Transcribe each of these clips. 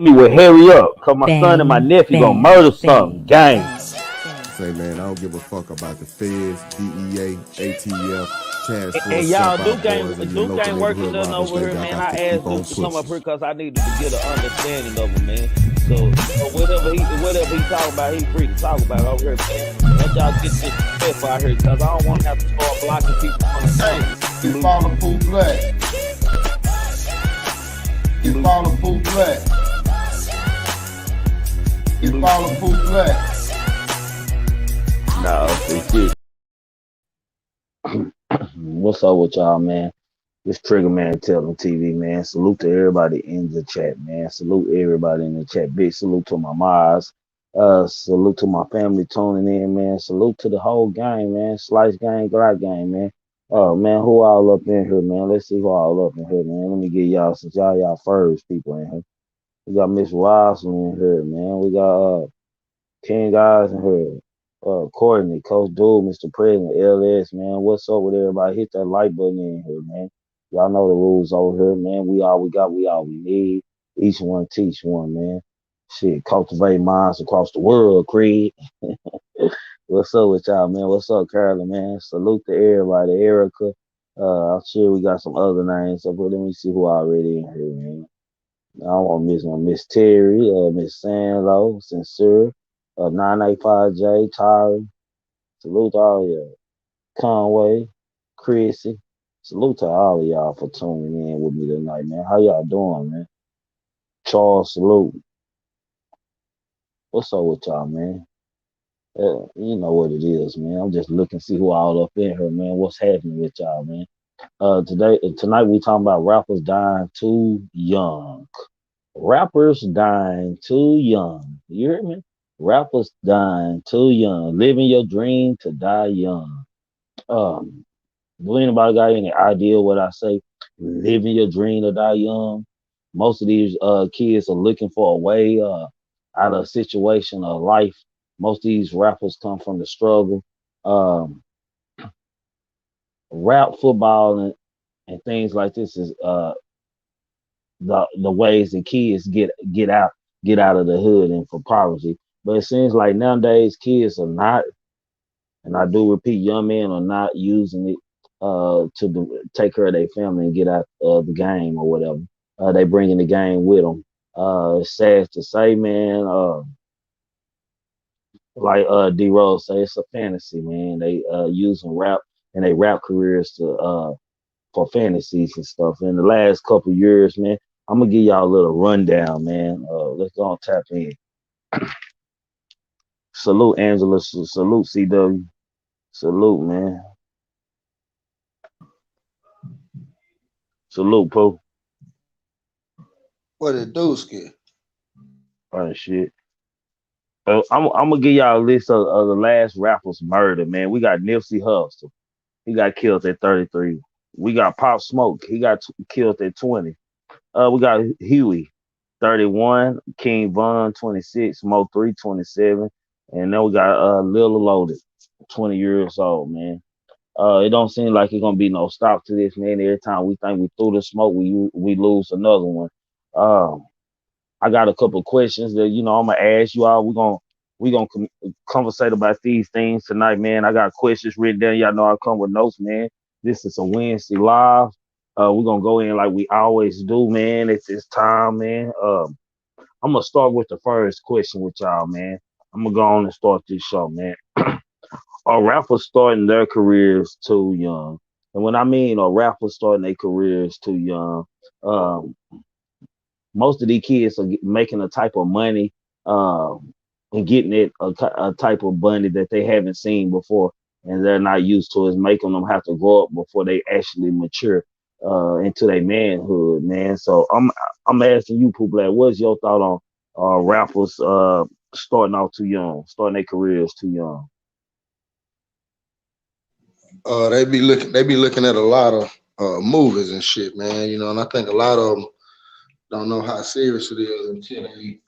me will hurry up, cause my son and my Bang, nephew gonna bang, murder something. bang, Gang. bang, Say, man, I don't give a fuck about the feds, DEA, ATF, Task And Force, y'all, Jump Out Boys, and your Duke local ain't working neighborhood nothing robbers. over They here, got man. I to keep asked on Duke to come up pushing. here because I needed to get an understanding of him, man. So whatever he talking about, he free to talk about it over here, man. Let y'all get this stuff out here, cause I don't want to have to start blocking people from the Hey, phone. you follow Pooh Black. You follow Pooh Black. You follow Pooh Black. No, shit. What's up with y'all, man? This TRIGGAMAN telling TV, man. Salute to everybody in the chat, man. Salute everybody in the chat. Big salute to my Mars. Salute to my family tuning in, man. Salute to the whole gang, man. Slice gang, Glock gang, man. Oh man, who all up in here, man? Let's see who all up in here, man. Let me get y'all, since y'all first people in here. We got Miss Roslyn in here, man. We got King Guys in here. Courtney, Coach Dude, Mr. President, LS, man. What's up with everybody? Hit that like button in here, man. Y'all know the rules over here, man. We all we got, we all we need. Each one teach one, man. Shit, cultivate minds across the world, Creed. What's up with y'all, man? What's up, Carolyn, man? Salute to everybody. Erica. I'm sure we got some other names, so but let me see who already in here, man. I don't want to miss one. Miss Terry, Miss Sandlo, Sincere, 985J, Tyra. Salute to all y'all. Conway, Chrissy. Salute to all of y'all for tuning in with me tonight, man. How y'all doing, man? Charles, salute. What's up with y'all, man? You know what it is, man. I'm just looking to see who all up in here, man. What's happening with y'all, man? Tonight we talking about rappers dying too young. Rappers dying too young. You hear me? Rappers dying too young. Living your dream to die young. Um, do anybody got any idea what I say? Living your dream to die young. Most of these kids are looking for a way out of a situation of life. Most of these rappers come from the struggle. Um, Rap, football, and things like this is the ways that kids get out of the hood and from poverty. But it seems like nowadays kids are not, and I do repeat, young men are not using it take care of their family and get out of the game or whatever. They bringing the game with them. It's sad to say, man. Like D Rose say, it's a fantasy, man. They using rap and they rap careers to for fantasies and stuff. In the last couple years, man, I'm gonna give y'all a little rundown, man. Let's go on tap in. Salute Angela, salute CW, salute man, salute Pooh. What it do, Skip? Oh shit. I'm gonna give y'all a list of the last rappers murdered, man. We got Nipsey Hussle. He got killed at 33. We got Pop Smoke. He got killed at 20. We got Huey, 31. King Von, 26. Mo 3, 27. And then we got Lil Loaded, 20 years old, man. It don't seem like it's gonna be no stop to this, man. Every time we think we through the smoke, we lose another one. Um, I got a couple of questions that I'm gonna ask you all. We gonna conversate about these things tonight, man. I got questions written down. Y'all know I come with notes, man. This is a Wednesday live. We're gonna go in like we always do, man. It's this time, man. I'm gonna start with the first question with y'all, man. I'm gonna go on and start this show, man. Are rappers starting their careers too young? And when I mean are rappers starting their careers too young, um, most of these kids are making a type of money and getting it a type of money that they haven't seen before and they're not used to. Is making them have to grow up before they actually mature into their manhood, man. So I'm asking you, Pooh Black, what's your thought on rappers starting out too young, starting their careers too young? They be looking at a lot of movies and shit, man. You know, and I think a lot of them don't know how serious it is until they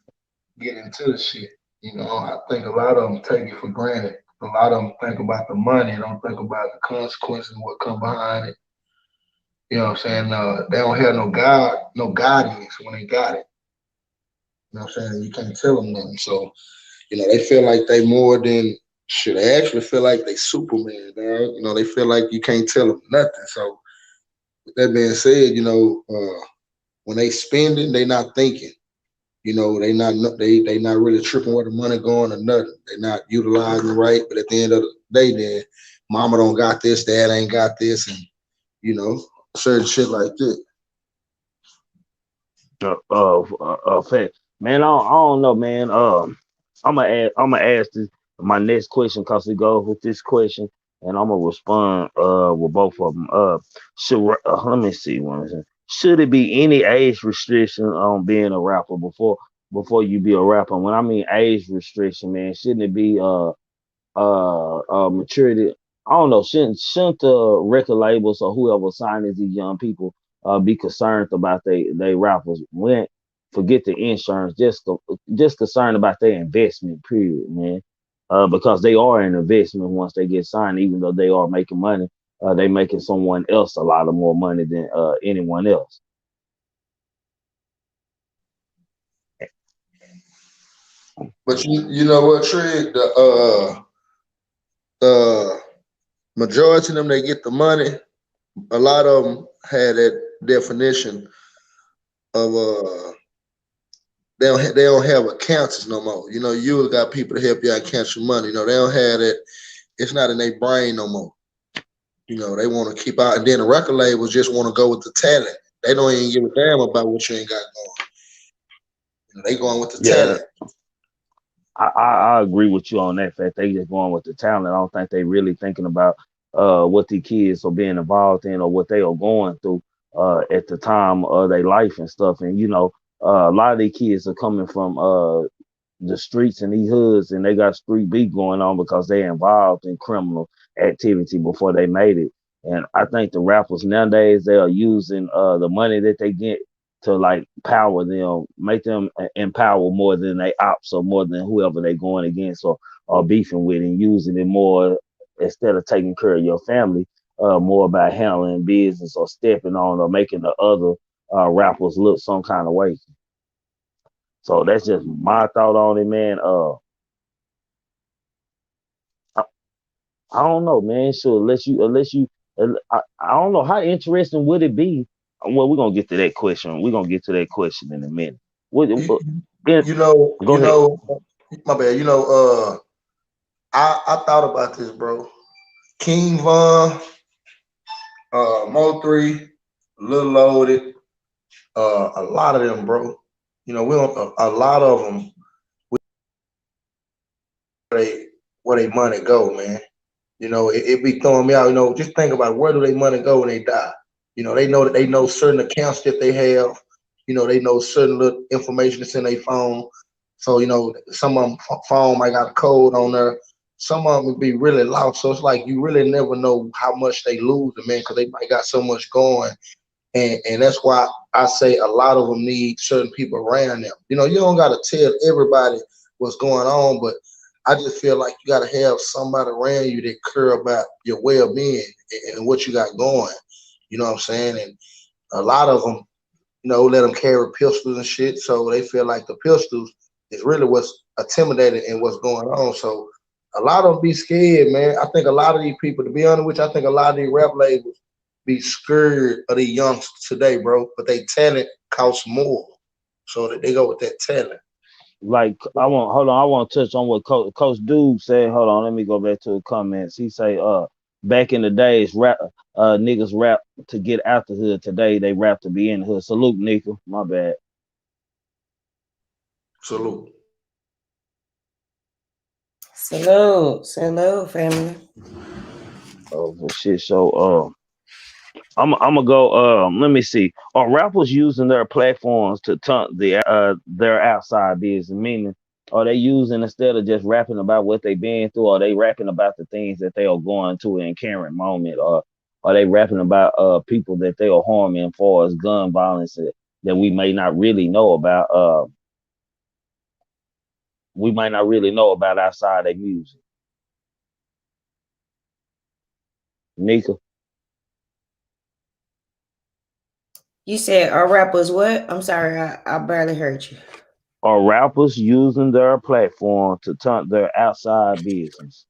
get into the shit. You know, I think a lot of them take it for granted. A lot of them think about the money, don't think about the consequences, what come behind it. You know what I'm saying? They don't have no guidance when they got it. You know what I'm saying? You can't tell them nothing. So, they feel like they more than shit. They actually feel like they Superman, dog. They feel like you can't tell them nothing. So, with that being said, when they spending, they not thinking. They not really tripping where the money going or nothing. They not utilizing right. But at the end of the day, then mama don't got this, dad ain't got this, and you know certain shit like that. Fact. Man, I don't know, man. I'm gonna ask this my next question because it goes with this question, and I'm gonna respond with both of them. Let me see one. Should it be any age restriction on being a rapper before you be a rapper? When I mean age restriction, man, shouldn't it be maturity. I don't know. Shouldn't the record labels or whoever signing these young people be concerned about they rappers? When forget the insurance, just concerned about their investment. Period, man. Because they are an investment once they get signed, even though they are making money. They making someone else a lot of more money than anyone else. But you know what, Trig? The majority of them they get the money. A lot of them had that definition of they don't have accounts no more. You got people to help you out count your money. They don't have that. It's not in their brain no more. They want to keep out, and then the record labels just want to go with the talent. They don't even give a damn about what you ain't got going. They going with the Yeah, talent. I agree with you on that fact. They just going with the talent. I don't think they really thinking about what the kids are being involved in or what they are going through at the time of their life and stuff. And a lot of these kids are coming from the streets and these hoods, and they got street beat going on because they involved in criminal activity before they made it. And I think the rappers nowadays they are using the money that they get to like power them, make them empower more than they ops or more than whoever they going against or beefing with, and using it more instead of taking care of your family, more about handling business or stepping on or making the other rappers look some kind of way. So that's just my thought on it, man. I, I don't know, man. So I don't know how interesting would it be. Well, we're gonna get to that question. We're gonna get to that question in a minute. You, Then you know, go you ahead. know, my bad. I thought about this, bro. King Von, Mo 3, Lil Loaded, a lot of them, bro. We don't a lot of them they where they money go, man. It be throwing me out. Just think about where do they money go when they die. They know that they know certain accounts that they have. They know certain little information that's in their phone. So some of them phone might got a code on there. Some of them would be really lost. So it's like you really never know how much they lose, man, because they might got so much going. And that's why I say a lot of them need certain people around them. You don't got to tell everybody what's going on, but I just feel like you got to have somebody around you that care about your well-being and what you got going. You know what I'm saying? And a lot of them, let them carry pistols and shit, so they feel like the pistols is really what's intimidating and what's going on. So a lot of them be scared, man. I think a lot of these people, to be honest with you, I think a lot of these rap labels be scared of the youngsters today, bro. But they talent costs more, so that they go with that talent. Like I want hold on, I want to touch on what Coach Dude said. Hold on, let me go back to the comments. He say back in the days niggas rap to get out the hood. Today they rap to be in the hood. Salute, nigga. My bad. Salute. Salute, salute, family. Oh for shit. So I'm gonna go. Let me see. Are rappers using their platforms to taunt their outside business? Meaning, are they using instead of just rapping about what they've been through? Are they rapping about the things that they are going through in current moment? Or are they rapping about people that they are harming, as far as gun violence that we may not really know about? We might not really know about outside their music. Nika. You said our rappers what? I'm sorry, I barely heard you. Are rappers using their platform to turn their outside business?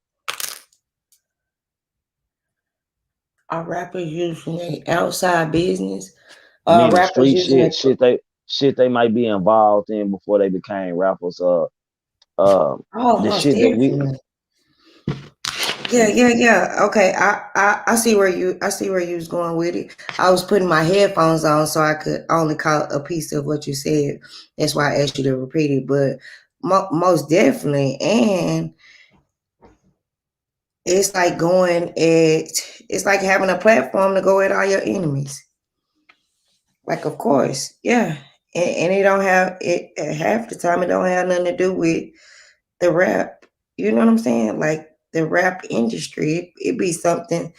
Are rappers using their outside business? Are Meaning rappers street using shit, it? shit they might be involved in before they became rappers. Uh, Oh, the most shit that we definitely. Yeah. Okay, I see where you was going with it. I was putting my headphones on so I could only caught a piece of what you said. That's why I asked you to repeat it. But most definitely, and it's like it's like having a platform to go at all your enemies. Like, of course, yeah, and it don't have it half the time. It don't have nothing to do with the rap. You know what I'm saying? Like the rap industry, it be something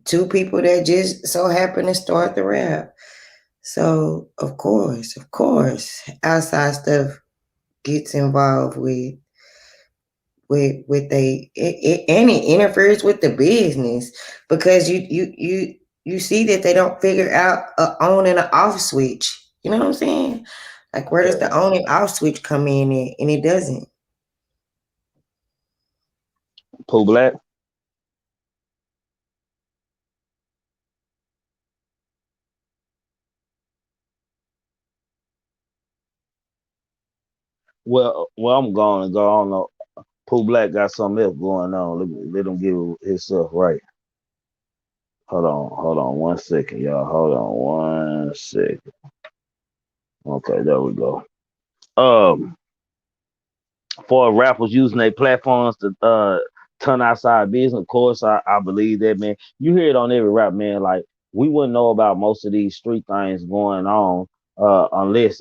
two people that just so happen to start the rap. So of course, outside stuff gets involved with and it interferes with the business because you see that they don't figure out a on and an off switch. You know what I'm saying? Like where does the on and off switch come in at? And it doesn't. Pooh Black. Well, I'm going to go on. Pooh Black got something else going on. Let him get his stuff right. Hold on 1 second, y'all. Hold on 1 second. Okay, there we go. Um, for rappers using their platforms to turn outside business. Of course, I believe that, man. You hear it on every rap, man. Like we wouldn't know about most of these street things going on unless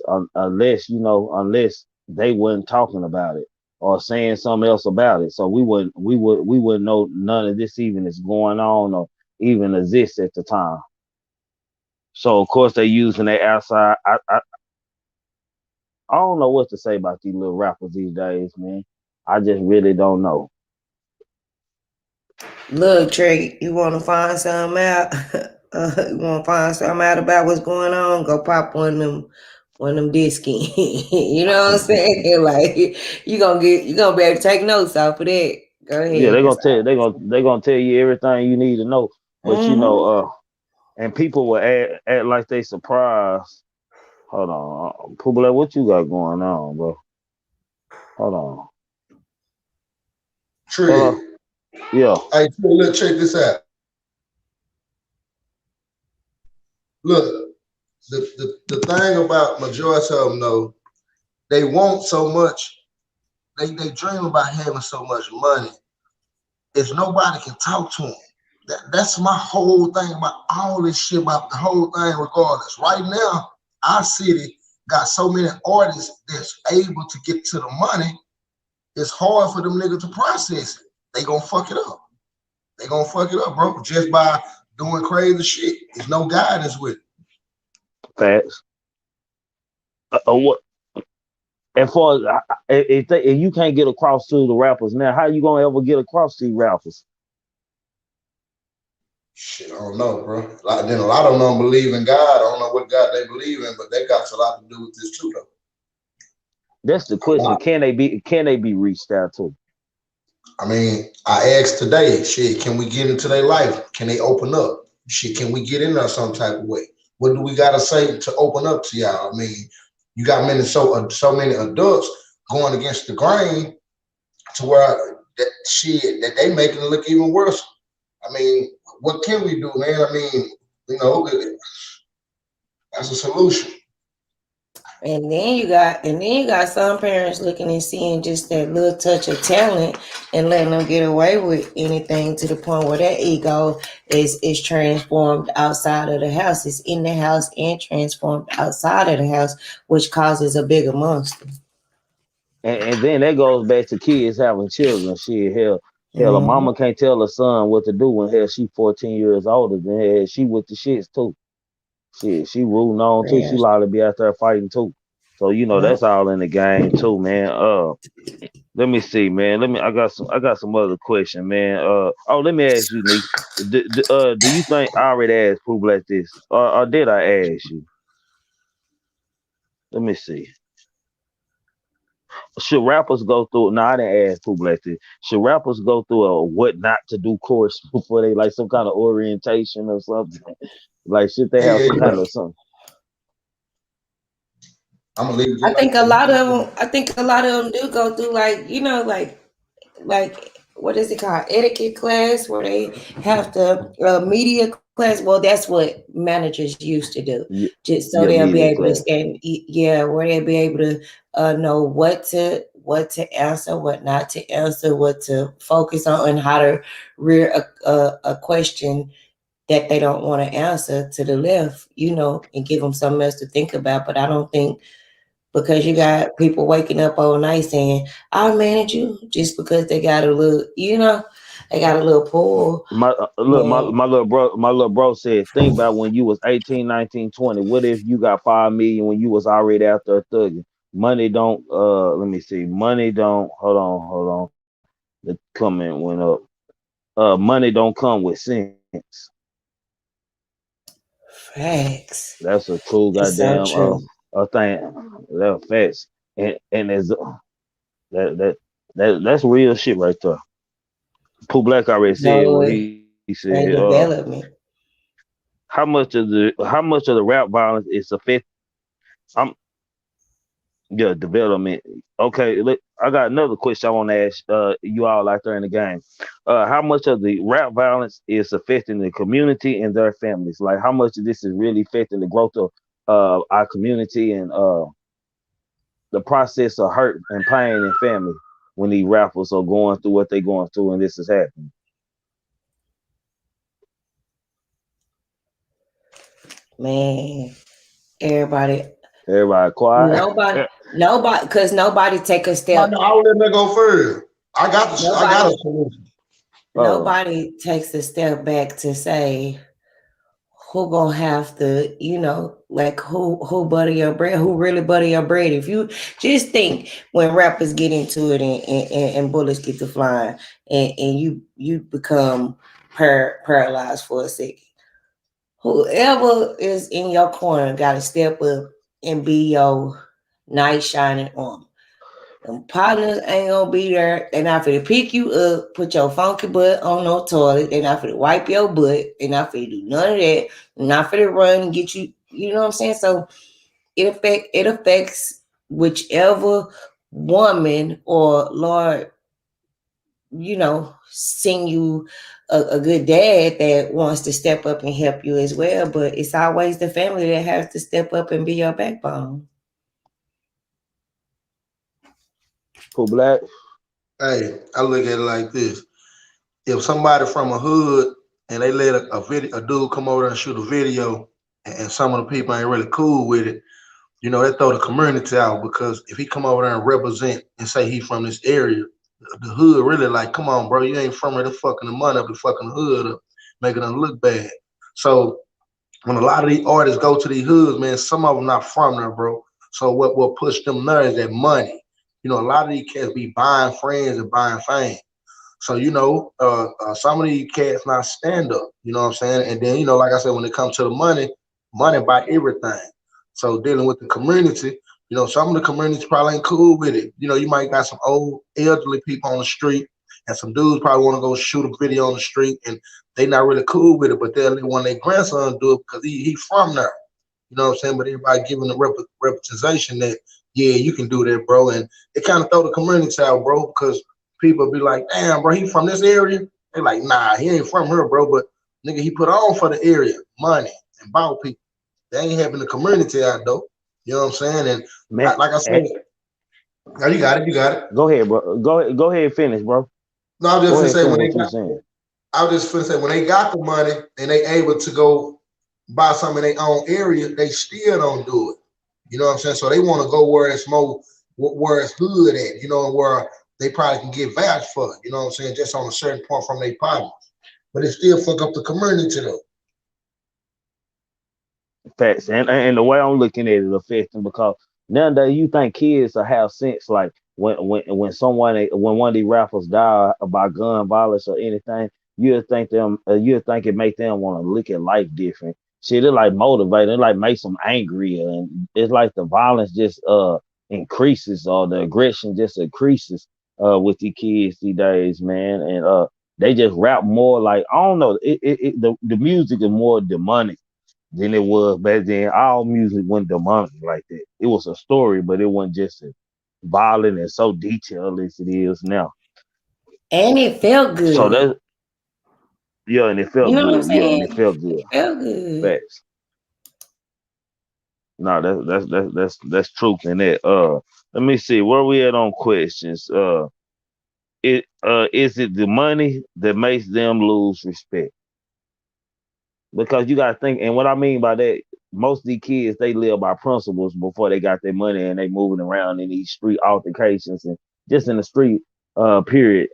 they wasn't talking about it or saying something else about it. So we wouldn't know none of this even is going on or even exists at the time. So of course they using their outside. I don't know what to say about these little rappers these days, man. I just really don't know. Look, Trey, you want to find something out? You want to find something out about what's going on? Go pop one of them disky. You know what I'm saying? Like you gonna be able to take notes off of that. Go Yeah, ahead. they're gonna tell they gonna tell you everything you need to know. But Mm-hmm. and people will act like they surprised. Hold on, Publa, what you got going on, bro? Hold on, hold Trig. on. Yeah, Hey, look, check this out. Look, the thing about majority of them though, they want so much, they dream about having so much money if nobody can talk to them. That's my whole thing about all this shit about the whole thing regardless. Right now, our city got so many artists that's able to get to the money, it's hard for them niggas to process it. They gonna fuck it up. They gonna fuck it up, bro, just by doing crazy shit. There's no guidance with it. facts. What? And for if you can't get across to the rappers now, how you gonna ever get across to these rappers? Shit, I don't know, bro. Then a lot of them don't believe in God. I don't know what God they believe in, but they got a lot to do with this too, though. That's the A question. lot. Can they be reached out to? I mean, I asked today, shit, can we get into their life? Can they open up? Shit, can we get in there some type of way? What do we gotta say to open up to y'all? I mean, you got so many adults going against the grain to where that shit that they making it look even worse. I mean, what can we do, man? I mean, you know, that's a solution. And then you got some parents looking and seeing just that little touch of talent and letting them get away with anything to the point where their ego is transformed outside of the house. It's in the house and transformed outside of the house, which causes a bigger monster. And then that goes back to kids having children. Shit, hell, a Mm-hmm. mama can't tell her son what to do when hell she 14 years older than hell. She with the shits too. Shit, she rooting on too. She Yes. liable to be out there fighting too. So Yep. that's all in the game too, man. Let me see, man. I got some other question, man. Let me ask you, Nick. Do you think I already asked Pooh Black this, or did I ask you? Let me see. should rappers go through? No, I didn't ask Pooh Black this. Should rappers go through a what not to do course before they like some kind of orientation or something? Like, should they have Yeah, some yeah. kind of something? I'm gonna leave it I just like think a lot of that. them. I think a lot of them do go through like like what is it called, etiquette class, where they have to media class. Well, that's what managers used to do, Yeah, just so yeah, they'll be media able to class. stand. Yeah, where they'll be able to know what to answer, what not to answer, what to focus on, and how to rear a question that they don't want to answer to the left, and give them something else to think about. But I don't think, because you got people waking up all night saying, I'll manage you, just because they got a little, they got a little pull. My look, Man, my little bro said, think about when you was 18, 19, 20. What if you got 5 million when you was already out there thugging? Money don't let me see. Money don't hold on. The comment went up. Money don't come with sense. facts. That's a true It's so goddamn true. thing. That's facts. And there's that that that's real shit right there. Pooh Black already said No, what it he said. ain't development. How much of the rap violence is affecting? I'm yeah, development. Okay, look, I got another question I want to ask you all out there in the game. How much of the rap violence is affecting the community and their families? Like, how much of this is really affecting the growth of our community and the process of hurt and pain in family when these rappers are going through what they're going through and this is happening? Man, everybody, Everybody quiet. nobody, nobody, because nobody take a No, step. no, I will let that go first. I got Nobody, a solution. uh, nobody takes a step back to say, who gonna have to, like who butter your bread, who really butter your bread. If you just think, when rappers get into it, and bullets get to flying, and you become paralyzed for a second, whoever is in your corner got to step up and be your knight shining armor. Them partners ain't gonna be there. They not finna pick you up, put your funky butt on no toilet. They not finna wipe your butt. They not finna do none of that. They not finna run and get you. You know what I'm saying? So it affects whichever woman or Lord, send you a good dad that wants to step up and help you as well. But it's always the family that has to step up and be your backbone. Pooh Black. Hey, I look at it like this. If somebody from a hood and they let a dude come over there and shoot a video, and some of the people ain't really cool with it, they throw the community out, because if he come over there and represent and say he from this area, the hood really like, come on, bro, you ain't from here. They're fucking the money up, the fucking hood up, making them look bad. So when a lot of these artists go to these hoods, man, some of them not from there, bro. So what will push them there is that money. A lot of these cats be buying friends and buying fame. So some of these cats not stand up. You know what I'm saying? And then like I said, when it comes to the money, money buy everything. So dealing with the community, some of the communities probably ain't cool with it. You might got some old elderly people on the street, and some dudes probably want to go shoot a video on the street, and they not really cool with it. But they'll let one of their grandsons do it because he from there. You know what I'm saying? But everybody giving the representation that, yeah, you can do that, bro. And it kind of throw the community out, bro, because people be like, damn, bro, he from this area? They like, nah, he ain't from here, bro. But nigga, he put on for the area, money, and bought people. They ain't having the community out, though. You know what I'm saying? And Man, like I said, no, you got it, you got it. go ahead, bro. Go ahead and finish, bro. No, I'm just Go gonna ahead and say finish when they what you got, saying. I was just gonna say when they got the money and they able to go buy something in their own area, they still don't do it. You know what I'm saying? So they want to go where it's more, where it's hood at, where they probably can get vouched for it, you know what I'm saying, just on a certain point from their partners. But it still fuck up the community though. Facts. And the way I'm looking at it affecting because nowadays you think kids will have sense like when one of these rappers die by gun violence or anything, you'll think it make them want to look at life different. Shit, it like motivate, it like makes them angry, and it's like the violence just increases, or the aggression just increases with the kids these days, man. And they just rap more like, I don't know, the music is more demonic than it was back then. All music wasn't demonic like that. It was a story, but it wasn't just as violent and so detailed as it is now. And it felt So good. that, yeah, and it You felt know what I'm good. Yeah, and it saying? felt It good. felt good. Facts. No, that's truth in that. Let me see where we at on questions. Is it the money that makes them lose respect? Because you gotta think, and what I mean by that, most of these kids they live by principles before they got their money, and they moving around in these street altercations and just in the street. Period.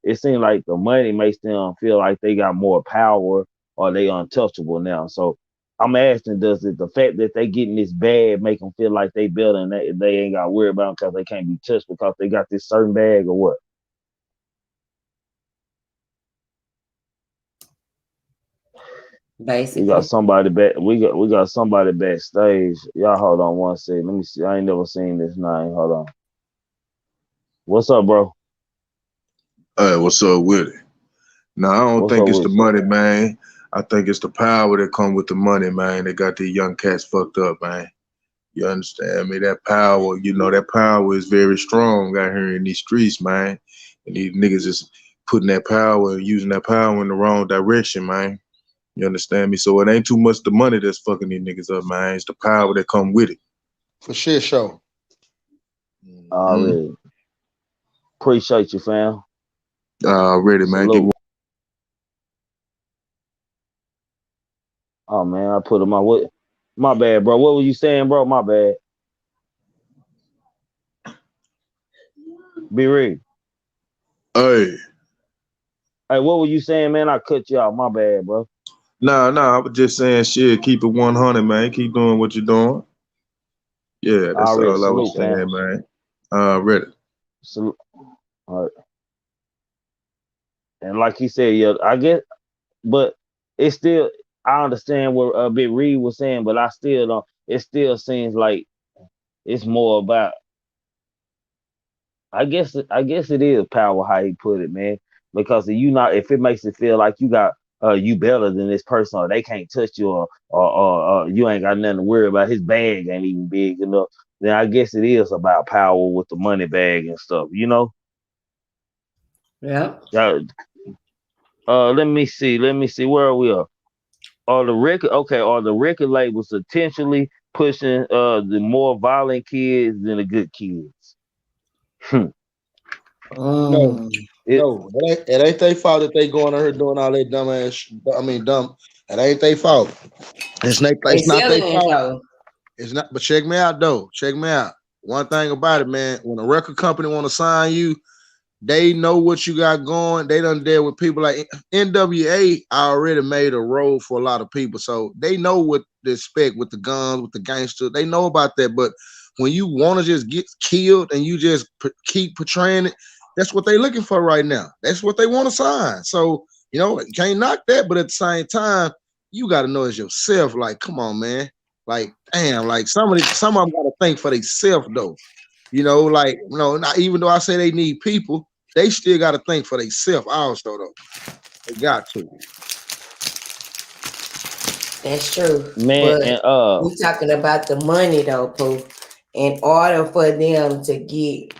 It seems like the money makes them feel like they got more power or they untouchable now. So I'm asking, does it the fact that they getting this bag make them feel like they better and they ain't got to worry about because they can't be touched because they got this certain bag or what? We got Basically. somebody back. We got somebody backstage. Y'all hold on one second. Let me see. I ain't never seen this name. Hold on. What's up, bro? Hey, what's up with it? No, I don't What's think up it's the with you? money, man. I think it's the power that come with the money, man. They got these young cats fucked up, man. You understand me? That power, that power is very strong out here in these streets, man. And these niggas is putting that power and using that power in the wrong direction, man. You understand me? So it ain't too much the money that's fucking these niggas up, man. It's the power that come with it. For shit show. Hmm. Already. Appreciate you, fam. Already, man. Get Salute. Oh man, I put him on what? My bad, bro. What were you saying, bro? My bad. Be real. Hey, Hey, what were you saying, man? I cut you off. My bad, bro. nah. I was just saying, shit. Keep it 100, man. Keep doing what you're doing. Yeah, that's Already. all I Salute, was fam. saying, man. Ready. Salute. All right. And like he said, yeah, I guess, but it's still. I understand what Big Reed was saying, but I still don't. It still seems like it's more about. I guess it is power how he put it, man. Because if it makes it feel like you got you better than this person, or they can't touch you, or you ain't got nothing to worry about. His bag ain't even big enough. Then I guess it is about power with the money bag and stuff. Yeah. Uh, let me see. Where are we? Are the record okay? Are the record labels intentionally pushing the more violent kids than the good kids? Hmm. No, Mm. It no, it ain't their fault that they going on here doing all that dumb ass. I mean, dumb. It ain't their fault. They It's not their selling it fault. though. It's not. But check me out though. Check me out. One thing about it, man. When a record company want to sign you, they know what you got going. They done deal with people like NWA already made a role for a lot of people. So they know what to expect with the guns, with the gangster. They know about that. But when you want to just get killed and you just keep portraying it, that's what they looking for right now. That's what they want to sign. So, you can't knock that. But at the same time, you got to know as yourself, like, come on, man. Like, damn, like some of them got to think for themselves, though. Like, not even though I say they need people, they still got to think for themselves also, though. They got to. That's true. man, But and we talking about the money though, Pooh. In order for them to get,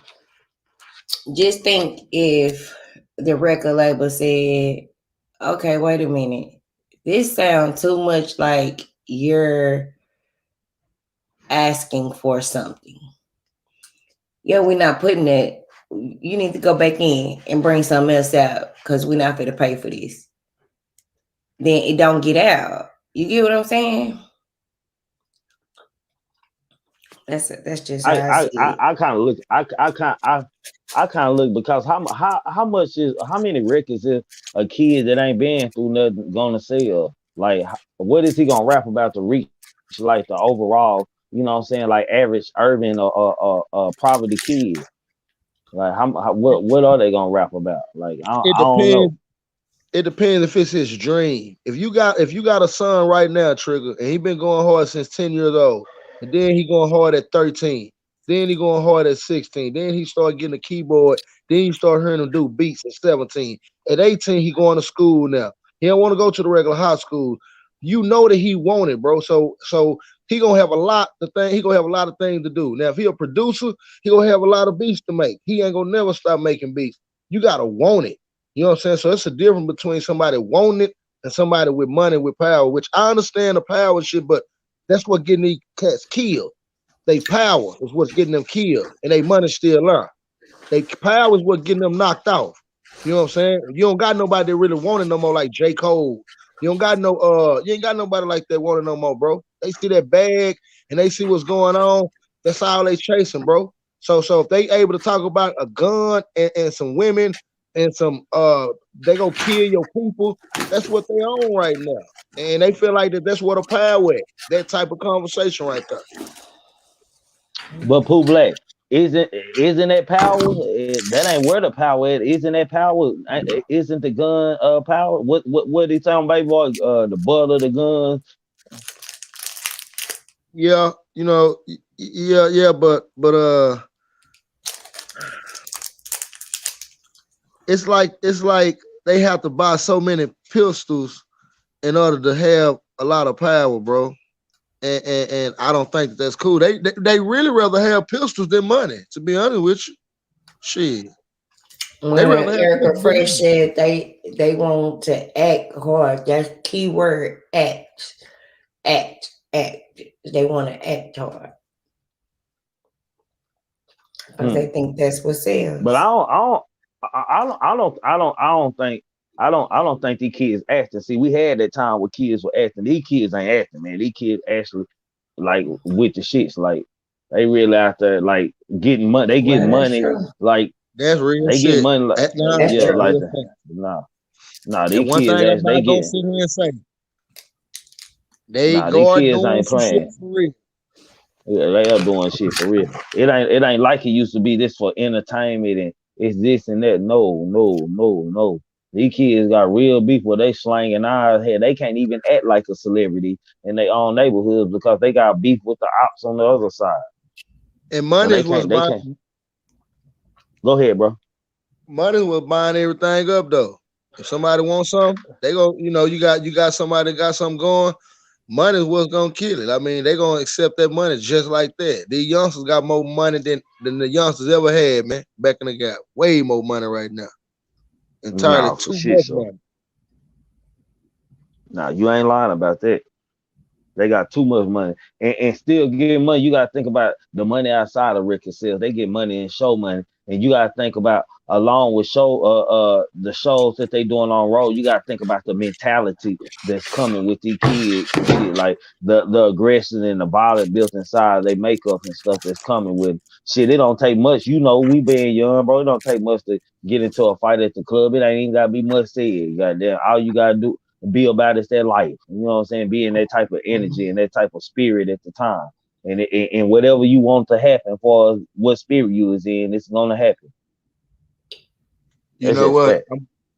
just think if the record label said, okay, wait a minute. This sounds too much like you're asking for something. Yeah, we're not putting that. You need to go back in and bring something else out because we're not going to pay for this. Then it don't get out. You get what I'm saying? That's just how I I I see I, it. I kind of look. I kind of look because how much is how many records is a kid that ain't been through nothing gonna sell? Like, what is he gonna rap about to reach like the overall? You know what I'm saying? Like average urban or poverty kid. Like what are they gonna rap about? Like It I don't know. depends. It depends if it's his dream. If you got a son right now, Trigger, and he been going hard since 10 years old, and then he going hard at 13. Then he going hard at 16. Then he start getting a keyboard. Then you start hearing him do beats at 17. At 18, he going to school now. He don't want to go to the regular high school. You know that he want it, bro. So he gonna have a lot of things. He gonna have a lot of things to do. Now, if he a producer, he gonna have a lot of beats to make. He ain't gonna never stop making beats. You gotta want it. You know what I'm saying? So it's a difference between somebody wanting it and somebody with money, with power, which I understand the power shit, but that's what getting these cats killed. They power is what's getting them killed, and they money still learn. They power is what getting them knocked off. You know what I'm saying? You don't got nobody that really want it no more like J. Cole. You don't got no you ain't got nobody like that want it no more, bro. They see that bag and they see what's going on. That's all they chasing, bro. So if they able to talk about a gun and some women and some they go kill your people, that's what they own right now. And they feel like that's what a power at. That type of conversation right there. But Pooh Black, isn't that power? That ain't where the power is. Isn't that power? Isn't the gun power? What he talking about, boy? The butt of the gun. Yeah, yeah, but it's like they have to buy so many pistols in order to have a lot of power, bro. And I don't think that's cool. They really rather have pistols than money, to be honest with you. Shit. They When rather have Erica pistols than Fresh money. said they want to act hard, that's key word act. Act. They want to act hard because they Hmm. think that's what But sells. I don't think. I don't think these kids acting. See, we had that time where kids were acting. These kids ain't acting, man. These kids actually like with the shits. Like they really out there like getting money. They get Well, that's money. true. Like That's real they get shit. money. Like That's yeah, That's true. like real that. thing. Nah, nah. And These one thing kids I'm actually they not gonna get. sit here and say, they Nah, these go kids doing ain't some shit playing. for real. Yeah, they are doing shit for real. It ain't like it used to be this for entertainment and it's this and that. No, no, no, no. These kids got real beef where they slanging our head. They can't even act like a celebrity in their own neighborhoods because they got beef with the ops on the other side. And So money is what's they buying can't. Go ahead, bro. money is what's buying everything up though. If somebody wants something, they go, you got somebody that got something going, money is what's gonna kill it. I mean, they gonna accept that money just like that. These youngsters got more money than the youngsters ever had, man. Back in the gap. Way more money right now. Entirely Nah, for too shit. much So money. nah, you ain't lying about that. They got too much money and still getting money. You got to think about the money outside of record sales. They get money in show money, and you got to think about along with the shows that they doing on road. You got to think about the mentality that's coming with these kids and shit like the aggression and the violence built inside their makeup and stuff that's coming with shit. It don't take much. You know, we being young, bro. It don't take much to get into a fight at the club. It ain't even got to be much said. Goddamn, all you got to do be about is their life. You know what I'm saying? Being that type of energy and that type of spirit at the time. And whatever you want to happen for what spirit you is in, it's gonna happen. You That's know just what? fact.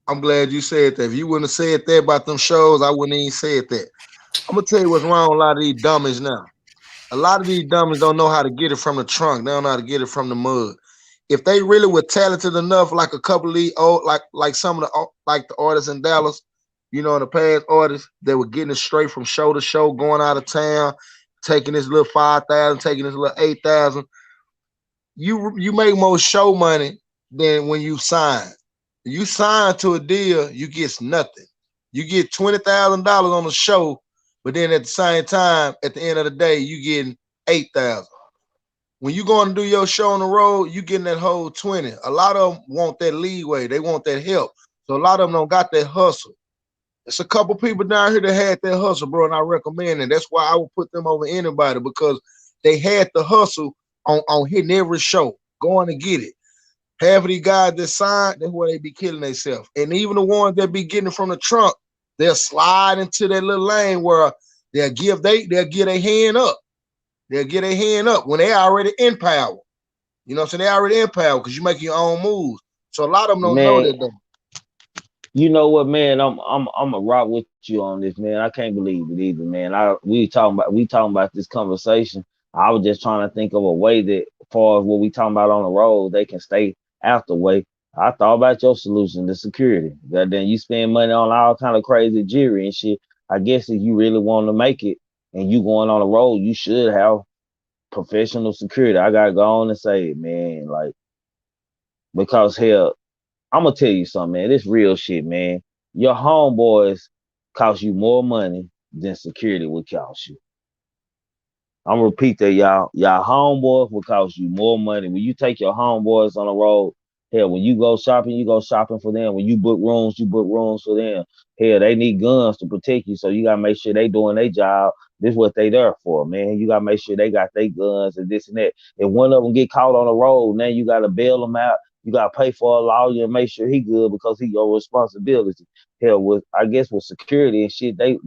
I'm glad you said that. If you wouldn't have said that about them shows, I wouldn't even said that. I'm gonna tell you what's wrong with a lot of these dummies now. A lot of these dummies don't know how to get it from the trunk. They don't know how to get it from the mud. If they really were talented enough, like a couple of these old, like some of the like the artists in Dallas, in the past artists that were getting it straight from show to show, going out of town, taking this little 5,000, taking this little 8,000. You make more show money than when you sign. You sign to a deal, you get nothing. You get $20,000 on the show, but then at the same time, at the end of the day, you getting 8,000. When you going to do your show on the road, you getting that whole 20. A lot of them want that leeway. They want that help. So a lot of them don't got that hustle. It's a couple people down here that had that hustle, bro, and I recommend it. That's why I would put them over anybody because they had the hustle on hitting every show, going to get it. Half of these guys that signed, that's where they be killing themselves. And even the ones that be getting it from the trunk, they'll slide into that little lane where they'll give their hand up. They'll get their hand up when they already in power. You know what I'm saying? They already in power because you make your own moves. So a lot of them don't know Man, that though. you know what, man? I'm a rock with you on this, man. I can't believe it either, man. We talking about this conversation. I was just trying to think of a way that far as what we talking about on the road, they can stay out the way. I thought about your solution, the security. Goddamn, you spend money on all kind of crazy jewelry and shit. I guess if you really want to make it and you going on the road, you should have professional security. I gotta go on and say it, man. Like, because hell, I'm gonna tell you something, man. This real shit, man. Your homeboys cost you more money than security would cost you. I'm gonna repeat that, y'all. Y'all homeboys will cost you more money. When you take your homeboys on the road, hell, when you go shopping for them. When you book rooms for them. Hell, they need guns to protect you, so you gotta make sure they doing their job. This is what they there for, man. You gotta make sure they got their guns and this and that. If one of them get caught on the road, now you gotta bail them out. You gotta pay for a lawyer and make sure he good because he your responsibility. Hell, with I guess with security and shit, they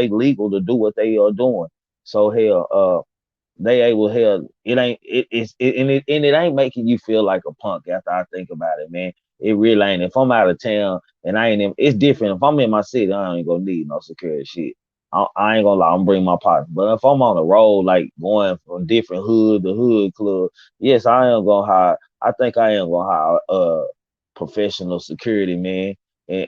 legal to do what they are doing. So hell, they able hell it ain't and it ain't making you feel like a punk after I think about it, man. It really ain't. If I'm out of town and I ain't in, it's different. If I'm in my city, I ain't gonna need no security shit. I ain't gonna lie, I'm bring my partner. But if I'm on the road, like going from different hood to hood club, yes, I am gonna hire. I think I am gonna hire professional security, man.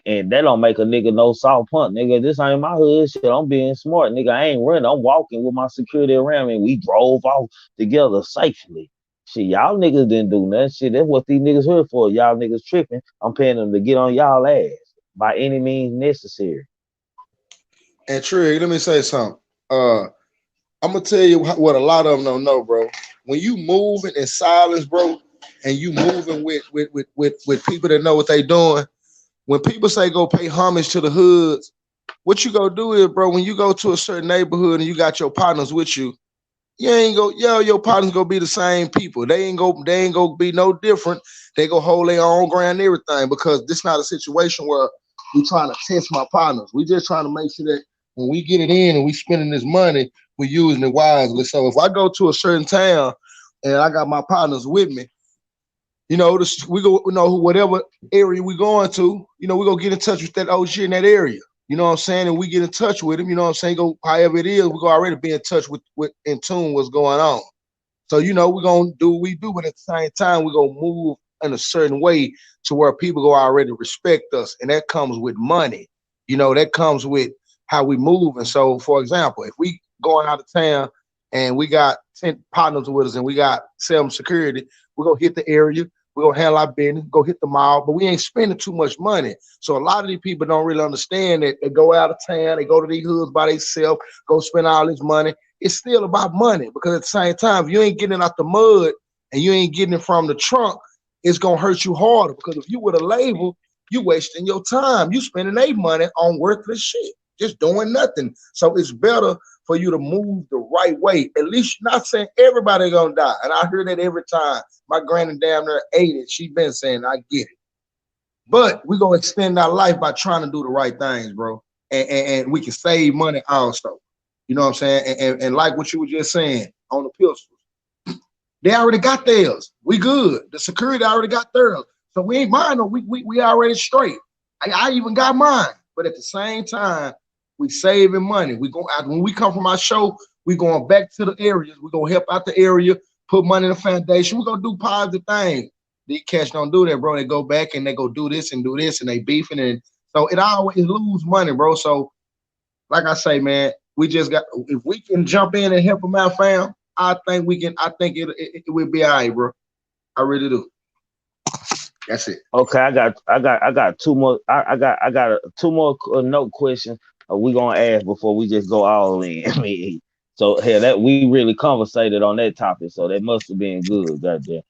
And that don't make a nigga no soft punk, nigga. This ain't my hood shit. I'm being smart, nigga. I ain't running. I'm walking with my security around me. We drove off together safely. Shit, y'all niggas didn't do nothing. Shit, that's what these niggas here for. Y'all niggas tripping. I'm paying them to get on y'all ass by any means necessary. And Trig, let me say something. I'm gonna tell you what a lot of them don't know, bro. When you moving in silence, bro, and you moving with people that know what they doing, when people say go pay homage to the hoods, what you gonna do is, bro, when you go to a certain neighborhood and you got your partners with you, you ain't go, yo, your partners gonna be the same people. They ain't gonna be no different. They go hold their own ground and everything because this not a situation where we trying to test my partners. We just trying to make sure that when we get it in and we spending this money, we using it wisely. So if I go to a certain town and I got my partners with me, we go, whatever area we going to, we go get in touch with that OG in that area. You know what I'm saying? And we get in touch with him, you know what I'm saying? Go however it is, we go already be in touch with in tune what's going on. So, we're gonna do what we do, but at the same time, we're gonna move in a certain way to where people go already respect us. And that comes with money. That comes with how we move. And so, for example, if we going out of town and we got 10 partners with us and we got 7 security, we're gonna hit the area, we're gonna handle our business, go hit the mall, but we ain't spending too much money. So a lot of these people don't really understand that they go out of town, they go to these hoods by themselves, go spend all this money. It's still about money because at the same time, if you ain't getting it out the mud and you ain't getting it from the trunk, it's gonna hurt you harder because if you with a label, you wasting your time. You spending their money on worthless shit, just doing nothing. So it's better for you to move the right way. At least you're not saying everybody gonna die. And I hear that every time. My granny damn near 80, she been saying, I get it. But we're gonna extend our life by trying to do the right things, bro. And we can save money also. You know what I'm saying? And like what you were just saying on the pistols, they already got theirs. We good. The security already got theirs. So we ain't mine. No, we already straight. I even got mine. But at the same time, we saving money. When we come from our show, we going back to the areas. We're gonna help out the area, put money in the foundation. We're gonna do positive things. These cats don't do that, bro. They go back and they go do this, and they beefing, and so it always lose money, bro. So like I say, man, we just got, if we can jump in and help them out, fam, I think we can. I think it will be all right, bro. I really do. That's it. Okay, I got two more. I got two more note questions. We gonna ask before we just go all in. I mean, so hell, that we really conversated on that topic, so that must have been good. Goddamn,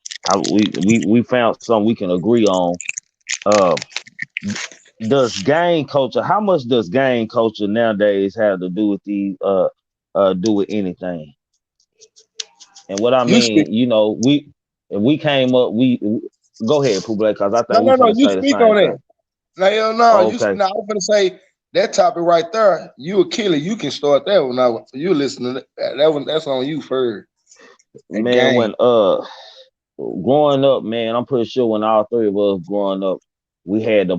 we found something we can agree on. Uh, does gang culture? How much does gang culture nowadays have to do with these? Do with anything? And what I You speak. mean, we if we came up, we go ahead, Pooh Black, because I No, think we no, no. finna You say the speak same on thing. that. No, no. Okay. No, I'm gonna say that topic right there. You a killer. You can start that one now. You listening? That one. That's on you first. That Man, game. when growing up, man, I'm pretty sure when all three of us growing up, we had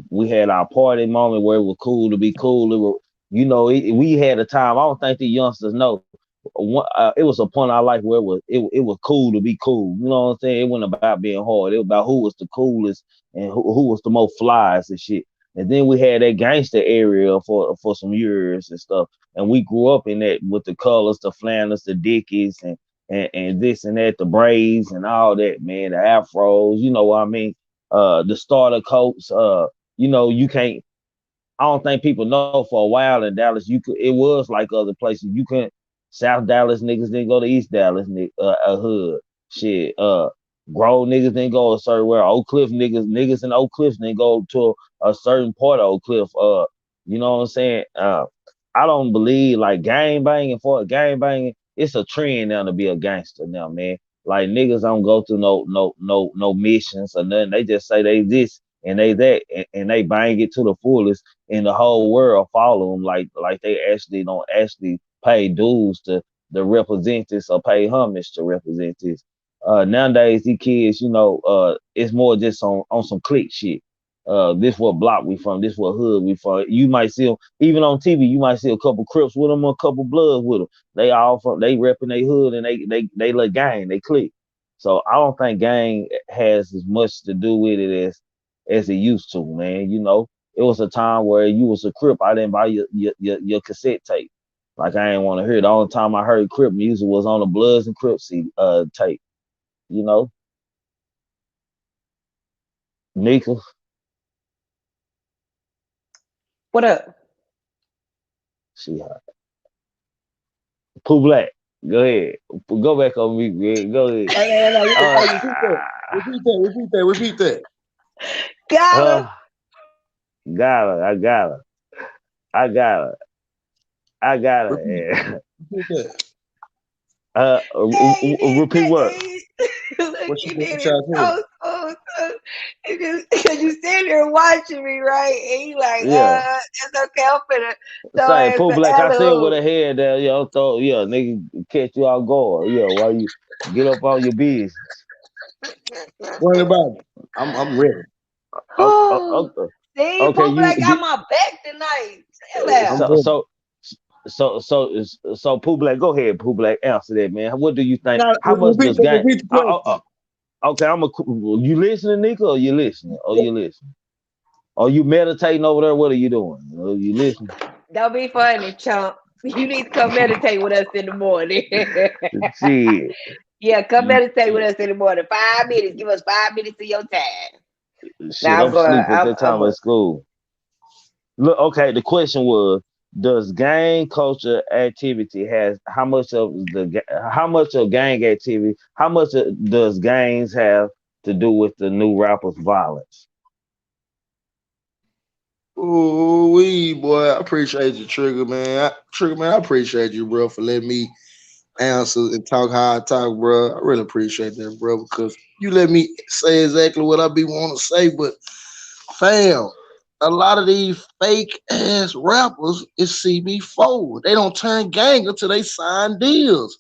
our party moment where it was cool to be cool. We had a time. I don't think the youngsters know. it was a point in our life where it was cool to be cool. You know what I'm saying? It wasn't about being hard. It was about who was the coolest and who was the most flies and shit. And then we had that gangster area for some years and stuff. And we grew up in that with the colors, the flannels, the dickies, and this and that, the braids and all that, man, the afros. You know what I mean? The starter coats. You can't. I don't think people know for a while in Dallas, you could. It was like other places. You couldn't. South Dallas niggas didn't go to East Dallas, hood. Shit. Grove niggas didn't go a certain where. Oak Cliff niggas in Oak Cliff didn't go to a certain part of Oak Cliff. You know what I'm saying? I don't believe like gang banging for a gang banging. It's a trend now to be a gangster now, man. Like niggas don't go through no missions or nothing. They just say they this and they that and they bang it to the fullest and the whole world follow them like they actually don't actually pay dues to represent this or pay homage to represent this. Nowadays these kids, it's more just on some click shit. This what block we from, this what hood we from. You might see them even on TV. You might see a couple Crips with them, a couple Bloods with them. They all from they repping their hood and they look gang, they click. So I don't think gang has as much to do with it as it used to, man. It was a time where you was a Crip. I didn't buy your cassette tape. Like I ain't want to hear it. The only time I heard Crip music was on the Bloods and Crips tape. You know, Nika, What up? she hot. Pooh Black, go ahead. Go back on me, man. Go ahead. Hey, Uh, repeat that. Repeat that. Got him. uh, got her. I got her. I got her. I got Repeat, her. repeat that. Dang, you did Repeat what? Look, you What did it y'all saying? so. Because you sitting there watching me, right? And you like, Yeah. it's okay. I'm finna throw Say, as Pooh the Black, I alley said with oop. a head there, throw, nigga, catch you off guard. Yeah, while you get up on your business. Run it by me. I'm ready. Okay, See, okay, Pooh Black got my back tonight. Chill I'm out. so, ready. so, so, Pooh Black, go ahead, Pooh Black, answer that, man. What do you think? Now How much does gang? repeat the question. Okay, you listening, Nico, or you listening? Or you listening? Are you meditating over there? What are you doing? Are you listening? Don't be funny, chump. You need to come meditate with us in the morning. Shit, Yeah, come meditate with us in the morning. 5 minutes. Give us 5 minutes of your time. shit, Now I'm I'm going. asleep at that time I'm at school. Look, okay, the question was, does gang culture activity has how much of gang activity, does gangs have to do with the new rappers' violence? Ooh, wee, boy. I appreciate you, Trigger, man. Trigger, man, I appreciate you, bro, for letting me answer and talk how I talk, bro. I really appreciate that, bro, because you let me say exactly what I be wanting to say. But, fam, a lot of these fake ass rappers is CB4. They don't turn gang until they sign deals.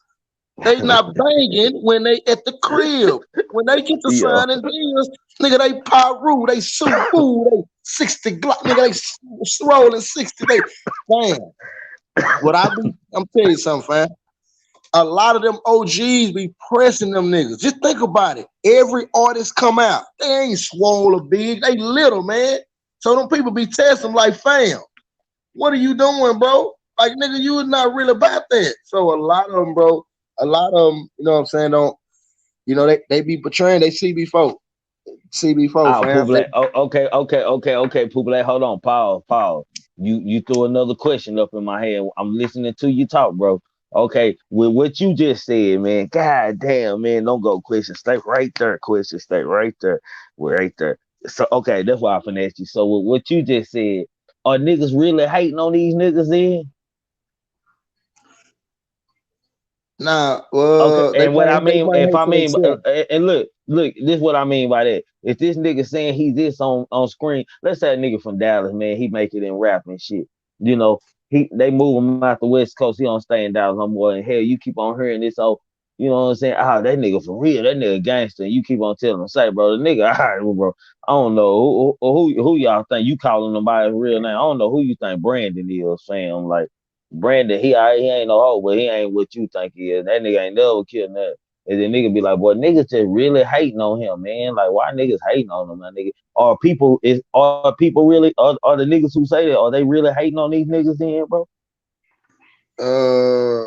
They not banging when they at the crib. When they get to Yo, signing deals, nigga, they Paru, they Subu, they 60 Glock, nigga, they rolling 60. They, man, I'm telling you something, fam. A lot of them OGs be pressing them niggas. Just think about it. Every artist come out, they ain't swole or big, they little, man. So them people be testing them like, fam, what are you doing, bro? Like, nigga, you was not really about that. So a lot of them, bro, a lot of them, you know what I'm saying, don't, they be portraying they CB4. CB4, ah, Pooh fam. Black. Oh, okay, Pooh Black. Hold on, pause. You threw another question up in my head. I'm listening to you talk, bro. Okay, with what you just said, man. God damn, man, don't go question. Stay right there, question. Stay right there. We're right there. So okay, that's why I finessed you. So with what you just said, are niggas really hating on these niggas in? Nah, Okay, and what I they mean, might if hate I for mean, themselves. and look, this is what I mean by that. If this nigga saying he this on screen, let's say a nigga from Dallas, man, he make it in rap and shit. You know, they move him out the West Coast. He don't stay in Dallas no more. And hell, you keep on hearing this. Oh, you know what I'm saying? Ah, that nigga for real. That nigga gangster. And you keep on telling him, say, bro, the nigga, all right, well, bro. I don't know who y'all think you calling him by his real name. I don't know who you think Brandon is, fam. Like, Brandon, he ain't no hoe, but he ain't what you think he is. That nigga ain't never killed nothing. And then nigga be like, boy, niggas just really hating on him, man. Like, why niggas hating on him, man, nigga? Are people really are the niggas who say that, are they really hating on these niggas then, bro? Uh,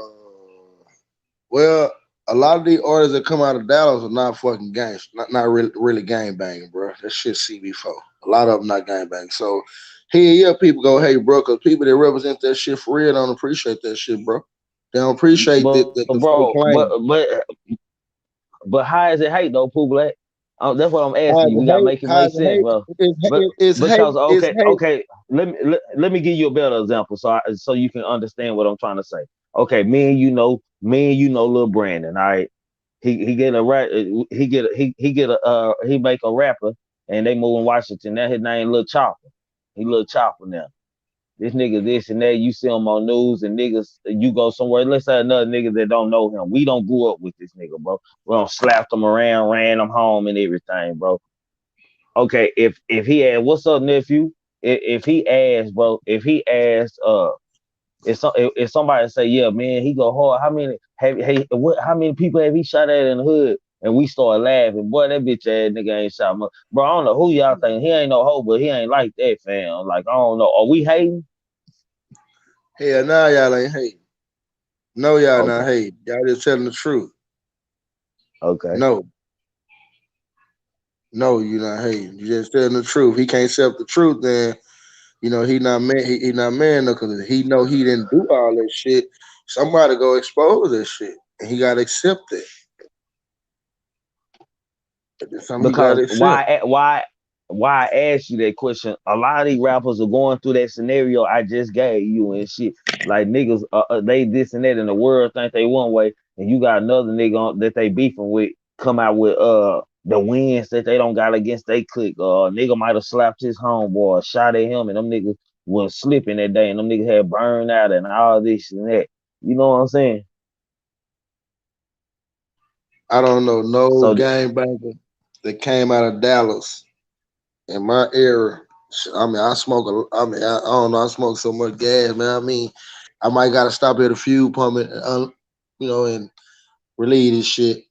well, a lot of these artists that come out of Dallas are not fucking gangs, not really gang banging, bro. That shit CB4. A lot of them not gang banging. So here, yeah, people go, hey, bro, because people that represent that shit for real don't appreciate that shit, bro. They don't appreciate the fake Bro, claim. but how is it hate though, Pooh Black? That's what I'm asking How's you. the We gotta hate? make it make How's the sense, hate? bro. But It's hate. because It's hate. okay, let me give you a better example so you can understand what I'm trying to say. Okay, me and you know, little Brandon. All right, he get a rap, he get a he make a rapper, and they move in Washington. That his name Lil Chopper. He Lil Chopper now. This nigga, this and that. You see him on news, and niggas, you go somewhere. Let's say another nigga that don't know him. We don't grow up with this nigga, bro. We don't slap him around, ran him home, and everything, bro. Okay, if he asked, "What's up, nephew?" If he asked, bro, if he asked, if somebody say, "Yeah, man, he go hard," how many people have he shot at in the hood? And we start laughing. Boy, that bitch ass nigga ain't shot much. Bro, I don't know who y'all think. He ain't no hoe, but he ain't like that, fam. Like, I don't know. Are we hating? Hell, now y'all ain't hating. No, y'all not Okay. hating. Y'all just telling the truth. Okay. No, no, you not hating. You just telling the truth. He can't accept the truth, then he not man. He not man because he know he didn't do all that shit. Somebody go expose this shit, and he gotta accept it. It's something he Because gotta accept. why I asked you that question? A lot of these rappers are going through that scenario I just gave you and shit. Like niggas, they this and that in the world think they one way, and you got another nigga that they beefing with come out with the wins that they don't got against they clique. Nigga might have slapped his homeboy, or shot at him, and them niggas was slipping that day, and them niggas had burned out and all this and that. You know what I'm saying? I don't know no So, gangbanger that came out of Dallas in my era. I mean, I smoke. I don't know. I smoke so much gas, man. I mean, I might gotta stop at a few pump it, and relieve this shit.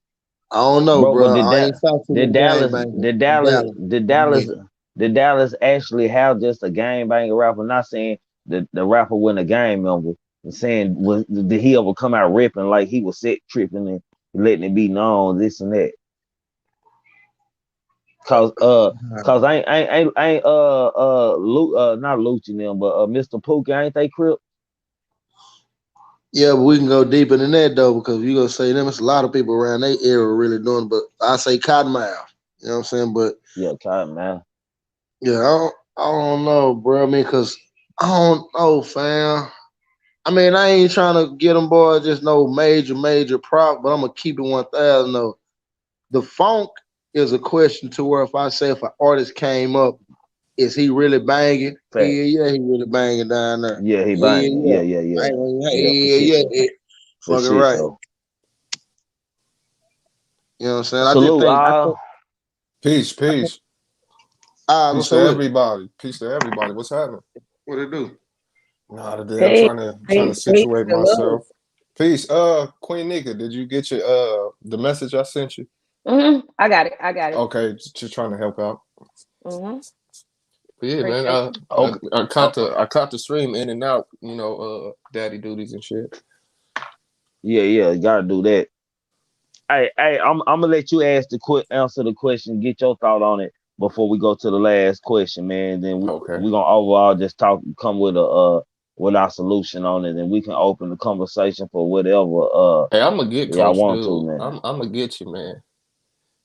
I don't know, bro, but bro. I ain't talking to did them Dallas gangbangers did in Dallas Dallas. did I Dallas mean, did Dallas actually have just a gang banger rapper? Not saying the rapper wasn't a gang member. I'm saying did he ever come out ripping like he was set tripping and letting it be known this and that? Cause ain't not Lucci them, but Mr. Pookie, ain't they Crip? yeah, but we can go deeper than that though, because you gonna say them. It's a lot of people around their era really doing. But I say Cottonmouth. You know what I'm saying? But Yeah, Cotton man. yeah, I don't know, bro. I mean, cause I don't know, fam. I mean, I ain't trying to get them boys just no major prop, but I'm gonna keep it 1,000 though. The funk is a question to where if an artist came up, is he really banging? Hell Fact. yeah, he really banging down there. Yeah, he Hell banging. yeah. Yeah, yeah, I yeah. ain't gonna, Yeah, for hell shit yeah, though. For fucking shit right. though. You know what I'm saying? I just Salute think all. Peace, peace, I was peace gonna to say what? everybody. Peace to everybody. What's happening? What it do? Nah, today I'm Hey, trying to hey, situate hello. myself. Peace. Queen Nika, did you get your the message I sent you? I got it. I got it. Okay, just trying to help out. Mm-hmm. But yeah, man. Appreciate you. Okay. I caught the stream in and out. Daddy duties and shit. Yeah, you gotta do that. Hey, I'm gonna let you answer the question, get your thought on it before we go to the last question, man. Then Okay. we gonna overall just come with our solution on it, and we can open the conversation for whatever Hey, I'm gonna get y'all Coach want to, Dude. man. I'm gonna get you, man.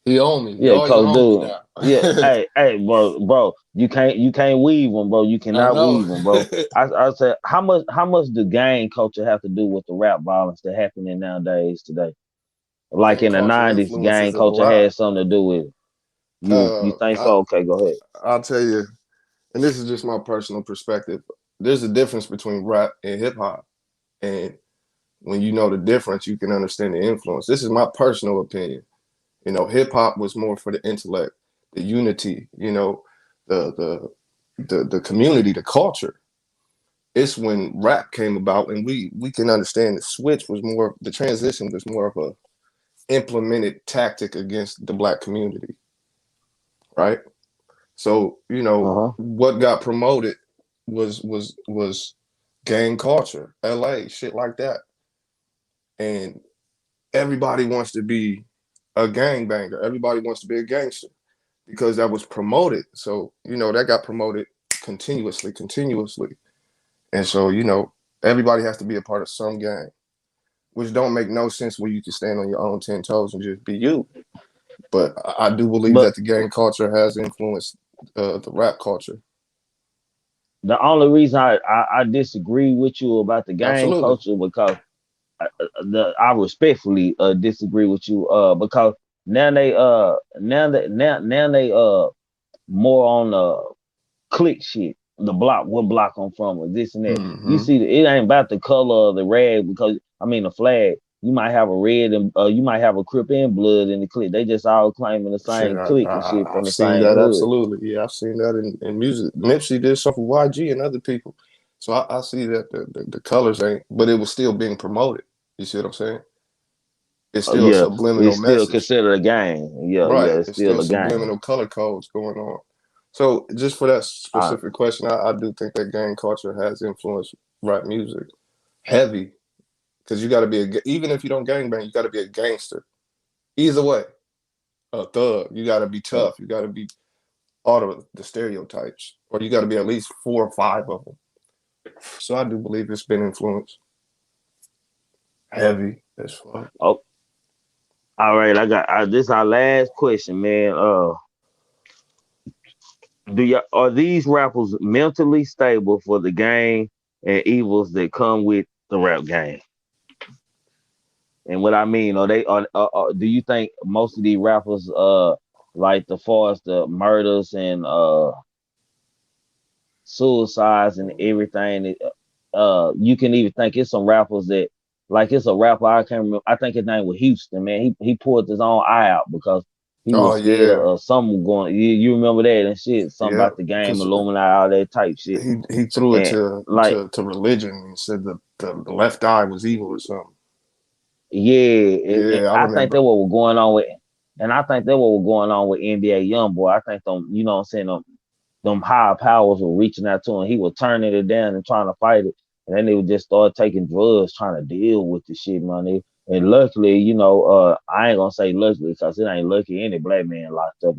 He owe me. He Yeah, always cause owe me dude, now. yeah, hey, bro, you can't weave them, bro. You I cannot know. weave them, bro. I said how much do gang culture have to do with the rap violence that happening nowadays today? Like Man, in the culture '90s, gang influences a culture lot. had something to do with it. You think I so? Okay, go ahead. I'll tell you, and this is just my personal perspective. There's a difference between rap and hip hop, and when you know the difference, you can understand the influence. This is my personal opinion. Hip hop was more for the intellect, the unity. The community, the culture. it's when rap came about, and we can understand the transition was more of a implemented tactic against the black community, right? So, Uh-huh. what got promoted was gang culture, LA, shit like that. And everybody wants to be a gangbanger. Everybody wants to be a gangster because that was promoted. So, that got promoted continuously. And so, everybody has to be a part of some gang, which don't make no sense where you can stand on your own 10 toes and just be you. But I do believe But that the gang culture has influenced the rap culture. the only reason I disagree with you about the gang Absolutely. culture because I respectfully disagree with you because now they more on click shit. The block, what block I'm from, or this and that. You Hmm. see, it ain't about the color of the rag because I mean the flag. You might have a red and you might have a Crip and Blood in the clique. They just all claiming the Shit, same clique and shit from I've the seen same that hood. absolutely. Yeah, I've seen that in music. Nipsey did stuff with YG and other people. So I see that the colors ain't, but it was still being promoted. You see what I'm saying? It's still a Yeah, subliminal it's still message. considered a gang. Yeah, yeah, Right. it's It's still still a gang. subliminal color codes going on. So just for that Uh, specific question, I do think that gang culture has influenced rap music heavy because you got to be even if you don't gangbang, you got to be a gangster. Either way, a thug. You got to be uh, tough. You got to be all the stereotypes, or you got to be at least 4 or 5 of them. So I do believe it's been influenced heavy as fuck. oh, all right. This our last question, man. Are these rappers mentally stable for the game and evils that come with the rap game? And what I mean, are they do you think most of these rappers like the far as the murders and suicides and everything, you can even think it's some rappers that like it's a rapper I can't remember. I think his name was Houston, man. He pulled his own eye out because he Oh was scared yeah, of something going. You remember that and shit, something yeah. about the game, Because Illuminati, all that type shit. he threw it And like, to religion and said the left eye was evil or something. yeah, Yeah, I I think that remember. what was going on with, and I think that what was going on with NBA YoungBoy. I think them, you know what I'm saying, them higher powers were reaching out to him. He was turning it down and trying to fight it. And then they would just start taking drugs, trying to deal with the shit, money. And luckily, I ain't gonna say luckily because it ain't lucky any black man locked up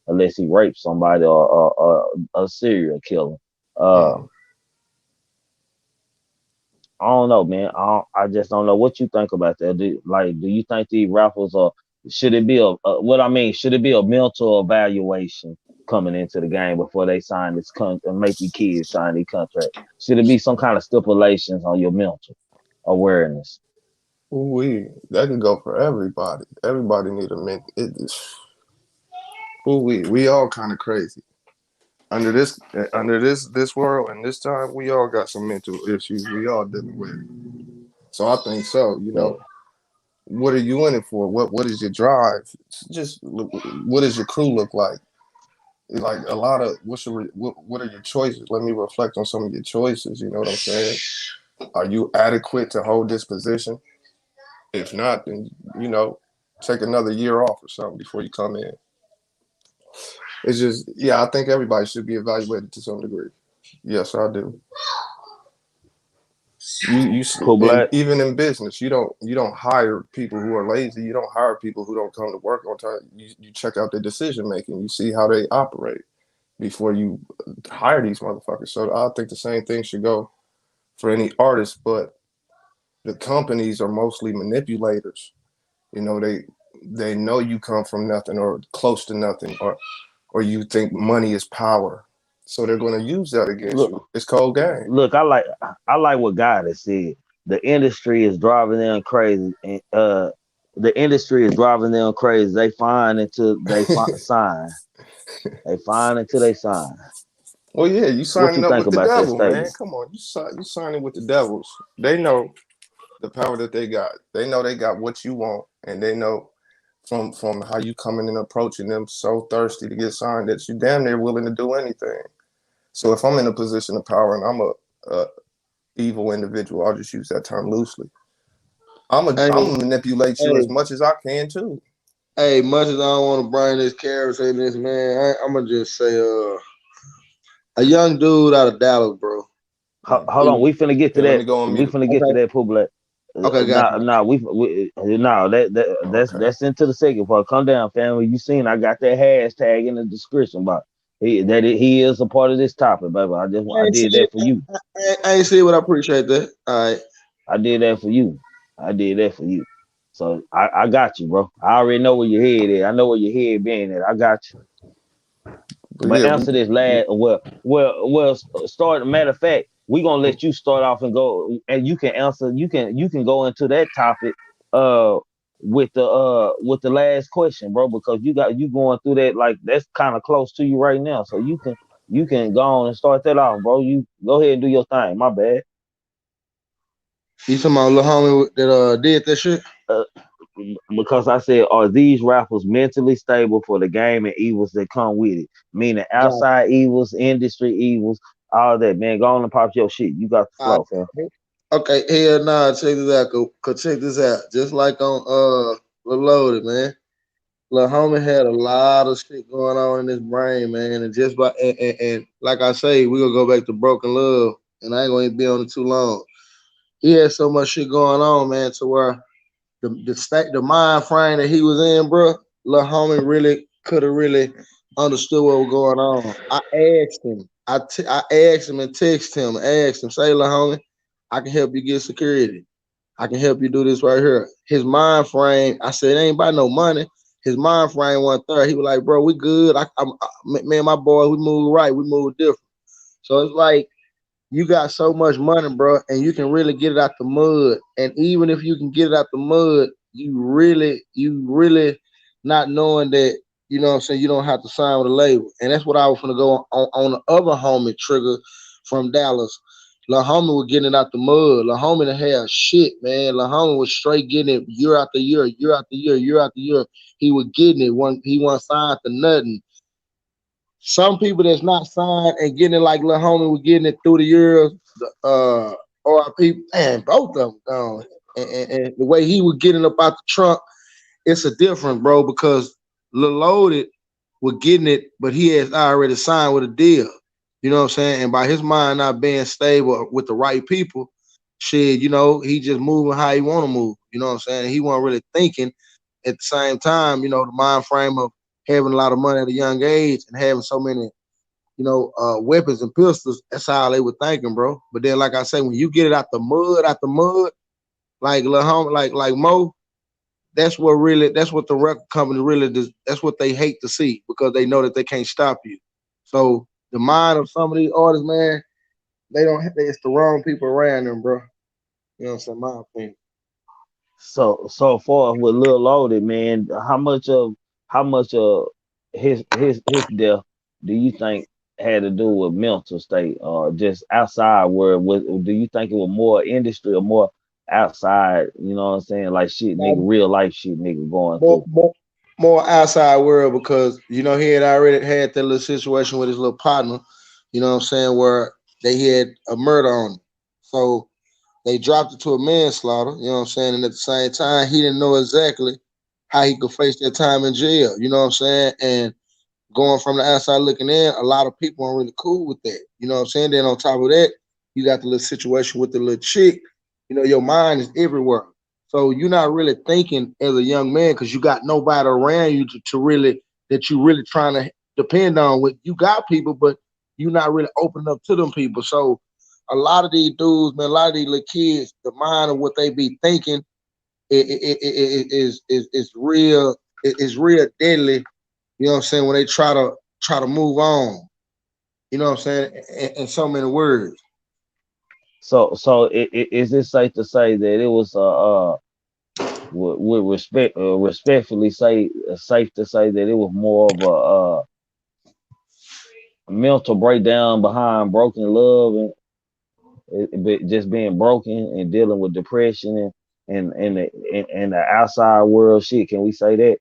unless he raped somebody or a serial killer. Uh, Mm. I don't know, man. I just don't know what you think about that. Do you think these rappers are? Should it be what I mean? Should it be a mental evaluation coming into the game before they sign this make the kids sign the contract? Should it be some kind of stipulations on your mental awareness? Ooh, that could go for everybody. Everybody need a mint. We all kind of crazy under this world and this time. We all got some mental issues. We all dealing with. So I think so. Yeah. What are you in it for? What is your drive? Just what does your crew look like? Like a lot of what are your choices? Let me reflect on some of your choices. You know what I'm saying? Are you adequate to hold this position? If not, then take another year off or something before you come in. It's just, yeah, I think everybody should be evaluated to some degree. Yes, I do. Cool And black. even in business, you don't hire people who are lazy. You don't hire people who don't come to work on time. You check out their decision making. You see how they operate before you hire these motherfuckers. So I think the same thing should go for any artist, but the companies are mostly manipulators. They know you come from nothing or close to nothing, or you think money is power. So they're going to use that against Look, you. It's cold game. look. I like what God has said. The industry is driving them crazy, and the industry is driving them crazy. They find until they sign. They find until they sign. Well, yeah, you What signing you up think with the about that devil, man. statement? Come on, you signing with the devils. They know the power that they got. They know they got what you want, and they know from how you coming and approaching them so thirsty to get signed that you damn near willing to do anything. So if I'm in a position of power and I'm evil individual. I'll just use that term loosely. I'm Hey, gonna manipulate you hey, as much as I can too. hey, much as I don't want to bring this carrots in this, man, I'm gonna just say, a young dude out of Dallas, bro. Mm. Hold on, we finna get to Here, let that. me go on We mute. finna get to Okay, that, Public. okay, got you. Okay. That's into the second part. Come down, family. You seen I got that hashtag in the description box. He is a part of this topic, baby. I I ain't see did it. that for you. I ain't see it, but I appreciate that. All right. I did that for you. I did that for you. So I got you, bro. I already know where your head is. I know where your head being at. I got you. But But yeah, answer this last. Well. Start. Matter of fact, we gonna let you start off and go, and you can answer. You can go into that topic. Uh, with the last question, bro, because you going through that like that's kind of close to you right now. So you can go on and start that off, bro. You go ahead and do your thing. My bad. You talking about little homie that did that shit? Uh, because I said, are these rappers mentally stable for the game and evils that come with it? Meaning Got outside evils, industry evils, all that, man. Go on and pop your shit. You got the you. flow, fam. Okay, hell nah, check this out. Check this out. Just like on Lil Loaded, man. Lil homie had a lot of shit going on in his brain, man. And just by and like I say, we gonna go back to Broken Love, and I ain't gonna be on it too long. He had so much shit going on, man, to where the mind frame that he was in, bro, Lil homie really could have really understood what was going on. I asked him. I asked him and texted him, asked him, say, Lil homie, I can help you get security. I can help you do this right here. His mind frame, I said, it ain't about no money. His mind frame one third. He was like, bro, we good. Man, my boy, we move right. We move different. So it's like you got so much money, bro, and you can really get it out the mud. And even if you can get it out the mud, you really not knowing that, you know what I'm saying, you don't have to sign with a label. And that's what I was gonna go on the other homie trigger from Dallas. La homie was getting it out the mud. La homie done had shit, man. La homie was straight getting it year after year, year after year, year after year. He was getting it. He wasn't signed to nothing. Some people that's not signed and getting it like Lil Homie was getting it through the years, or people, man, both of them gone. And the way he was getting up out the trunk, it's a difference, bro, because Lil Loaded was getting it, but he has already signed with a deal. You know what I'm saying? And by his mind not being stable with the right people, shit, he just moving how he want to move. You know what I'm saying? He wasn't really thinking at the same time, the mind frame of having a lot of money at a young age and having so many, weapons and pistols. That's how they were thinking, bro. But then, like I say, when you get it out the mud, like Lil Homie, like Mo, that's what the record company really does. That's what they hate to see because they know that they can't stop you. So the mind of some of these artists, man, they don't. It's the wrong people around them, bro. You know what I'm saying? My opinion. So far with Lil Loaded, man, how much of his death do you think had to do with mental state or just outside where do you think it was more industry or more outside, you know what I'm saying? Like shit, nigga, real life shit nigga going more, through. more, more outside world because he had already had that little situation with his little partner. You know what I'm saying? Where they had a murder on him, so they dropped it to a manslaughter. You know what I'm saying? And at the same time, he didn't know exactly how he could face that time in jail. You know what I'm saying? And going from the outside looking in, a lot of people aren't really cool with that. You know what I'm saying? Then on top of that, you got the little situation with the little chick. Your mind is everywhere. So you're not really thinking as a young man because you got nobody around you to really that you really trying to depend on. With you got people, but you're not really opening up to them people. So a lot of these dudes, man, a lot of these little kids, the mind of what they be thinking is real. Is real deadly. You know what I'm saying? When they try to move on. You know what I'm saying? In so many words. So is it safe to say that it was with respectfully say safe to say that it was more of a mental breakdown behind broken love and just being broken and dealing with depression and the outside world shit. Can we say that?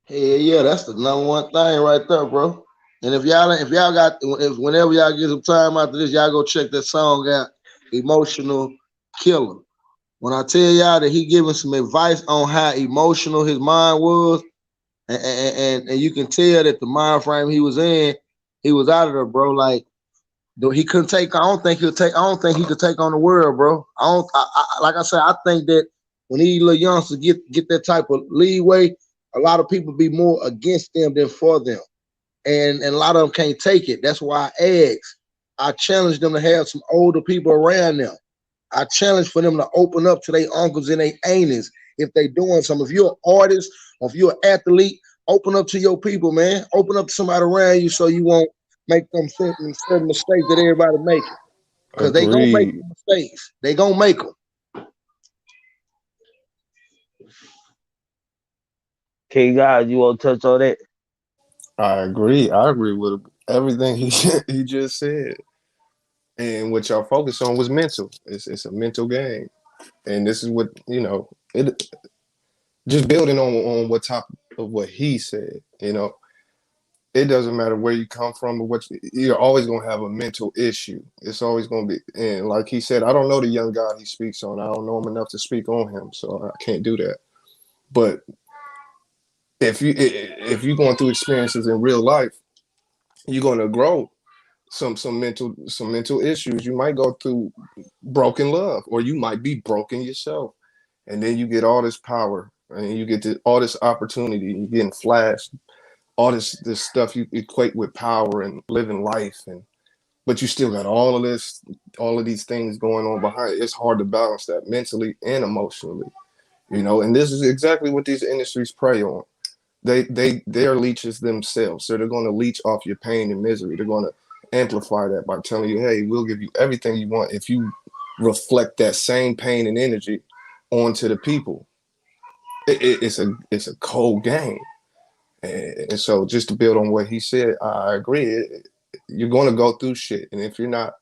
Hey, yeah, that's the number one thing right there, bro. And if y'all got, whenever y'all get some time after this, y'all go check that song out. emotional killer. When I tell y'all that he giving some advice on how emotional his mind was, and you can tell that the mind frame he was in, he was out of there, bro. Like he couldn't take. I don't think he'll take. I don't think he could take on the world, bro. I don't. Like I said, I think that when these little youngsters get that type of leeway, a lot of people be more against them than for them, and a lot of them can't take it. That's why I challenge them to have some older people around them. I challenge for them to open up to their uncles and their aunties if they doing something. If you're an artist or if you're an athlete, open up to your people, man. Open up to somebody around you so you won't make them certain mistakes that everybody making. Because they gonna make Agreed. mistakes. They gonna make them. King God, you want to touch on that? I agree. I agree with everything he he just said. And what y'all focus on was mental. It's a mental game, and this is what it just building on what top of what he said. It doesn't matter where you come from or you're always gonna have a mental issue. It's always gonna be, and like he said, I don't know the young guy he speaks on. I don't know him enough to speak on him, so I can't do that. But if you're going through experiences in real life, you're gonna grow some mental issues. You might go through broken love, or you might be broken yourself, and then you get all this power, and you get all this opportunity. You're getting flashed all this stuff you equate with power and living life, but you still got all of these things going on behind it. It's hard to balance that mentally and emotionally, and this is exactly what these industries prey on. They're leeches themselves, so they're going to leech off your pain and misery. They're going to amplify that by telling you, hey, we'll give you everything you want if you reflect that same pain and energy onto the people. It's a cold game. And so just to build on what he said, I agree. You're going to go through shit. And if you're not,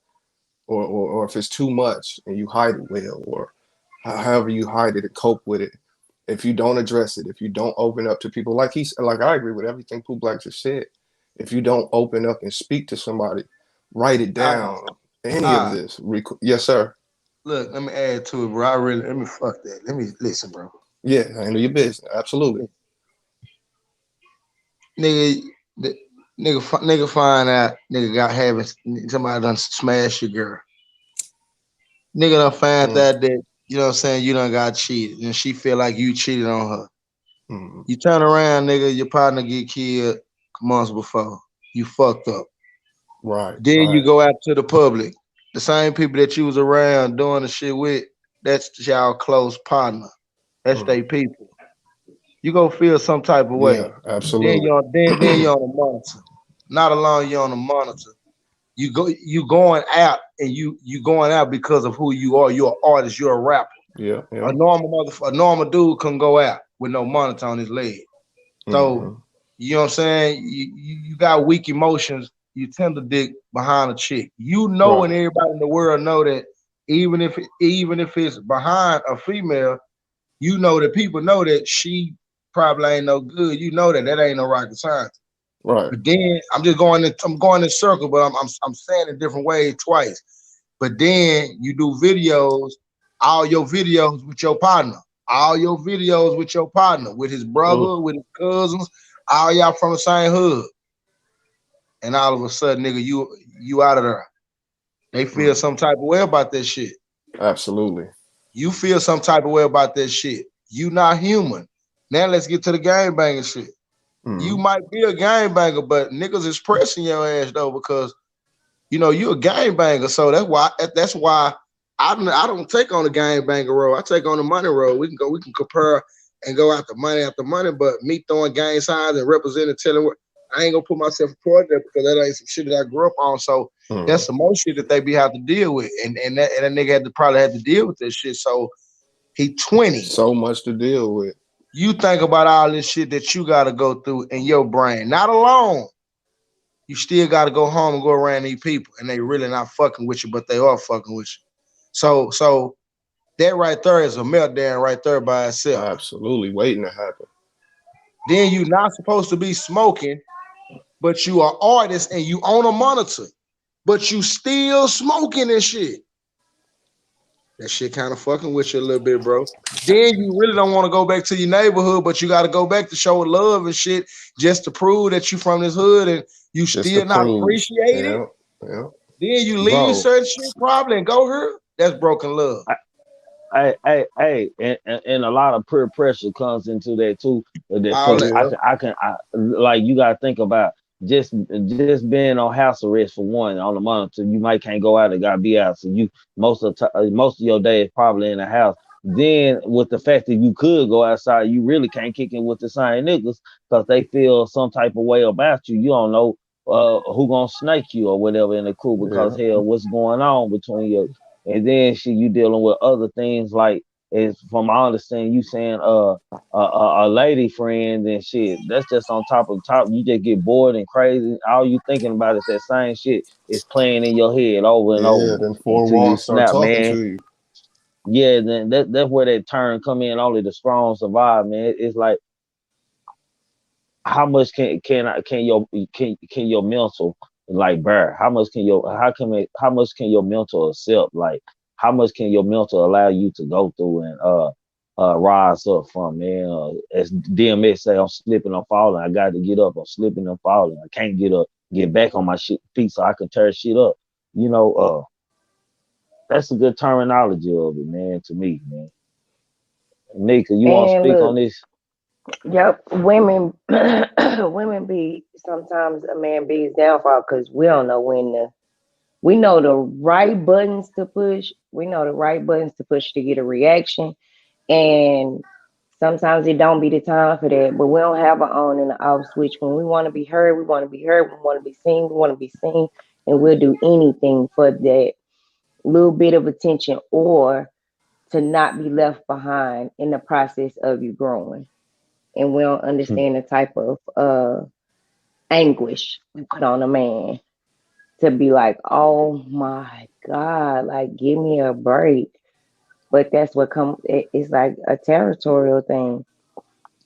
or if it's too much and you hide it well, or however you hide it and cope with it, if you don't address it, if you don't open up to people, like I agree with everything Pooh Black just said. If you don't open up and speak to somebody, write it down, any of this. Yes, sir. Look, let me add to it, bro. Let me fuck that. Let me listen, bro. Yeah, handle your business. Absolutely. Nigga find out nigga got having somebody done smash your girl. Nigga done find out that, you know what I'm saying, you done got cheated and she feel like you cheated on her. You turn around, nigga, your partner get killed months before. You fucked up. Right. Then you go out to the public. The same people that you was around doing the shit with, that's y'all close partner. That's they people. You gonna feel some type of way. Yeah, absolutely. Then you're on the monitor. Not alone you're on the monitor. You going out and you going out because of who you are. You're an artist. You're a rapper. Yeah. A normal dude couldn't go out with no monitor on his leg. So you know what I'm saying. You got weak emotions. You tend to dig behind a chick. And everybody in the world know that even if it's behind a female, you know that people know that she probably ain't no good. You know that ain't no rocket science. Right. But then I'm going in circle, but I'm saying it different ways twice. But then you do videos, all your videos with your partner, with his brother, with his cousins, all y'all from the same hood. And all of a sudden, nigga, you out of there. They feel some type of way about that shit. Absolutely. You feel some type of way about that shit. You not human. Now let's get to the game banging shit. You might be a game banger, but niggas is pressing your ass though because you a game banger. So that's why I don't take on the game banger road. I take on the money road. We can compare and go after money. But me throwing gang signs and representing, telling what I ain't gonna put myself apart there because that ain't some shit that I grew up on. So that's some more shit that they be have to deal with, and that nigga probably had to deal with this shit. So he 20. So much to deal with. You think about all this shit that you got to go through in your brain. Not alone. You still got to go home and go around these people, and they really not fucking with you, but they are fucking with you. So that right there is a meltdown right there by itself. Absolutely, waiting to happen. Then you're not supposed to be smoking, but you are artist and you own a monitor, but you still smoking and shit. That shit kind of fucking with you a little bit, bro. Then you really don't want to go back to your neighborhood, but you got to go back to show love and shit just to prove that you from this hood and you Just to still not prove. appreciated. Yeah, yeah. Then you leave bro. certain shit probably and go here. That's broken love. And a lot of peer pressure comes into that too. All Because that. Yeah, like you gotta think about just being on house arrest for one on the monitor. You might can't go out and gotta be out. So you most of your day is probably in the house. Then with the fact that you could go outside, you really can't kick in with the same niggas because they feel some type of way about you. You don't know who gonna snake you or whatever in the crew because yeah, hell, what's going on between you? And then shit, you dealing with other things like is from my understanding, you saying a lady friend and shit. That's just on top of the top. You just get bored and crazy. All you thinking about is that same shit is playing in your head over and yeah. over Then four until you walls start snap, talking man. to you. Yeah, then that's where that turn come in. Only the strong survive, man. It's like how much can your mental like bear? How much can your how much can your mental accept? Like how much can your mental allow you to go through and rise up from, man? As DMX say, I'm slipping, I'm falling. I got to get up. I'm slipping, I'm falling. I can't get up, get back on my feet so I can tear shit up. You know, that's a good terminology of it, man. To me, man. Nika, you want to And speak on look, this? yep, women, women be sometimes a man be his downfall because we don't know when to. We know the right buttons to push. We know the right buttons to push to get a reaction, and sometimes it don't be the time for that. But we don't have an on and an off switch. When we want to be heard, we want to be heard. We want to be seen. We want to be seen, and we'll do anything for that little bit of attention or to not be left behind in the process of you growing. And we don't understand the type of anguish we put on a man to be like, oh my God, like give me a break. But that's what come. It's like a territorial thing.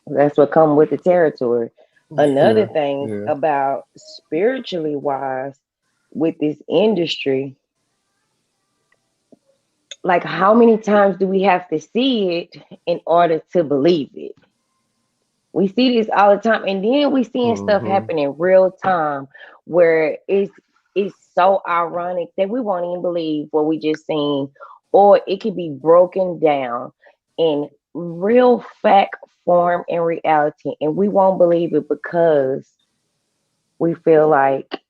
That's what come with the territory. Another Yeah, thing yeah. about spiritually wise with this industry, like how many times do we have to see it in order to believe it? We see this all the time, and then we seeing stuff Mm-hmm. happen in real time where it's so ironic that we won't even believe what we just seen, or it could be broken down in real fact form and reality, and we won't believe it because we feel like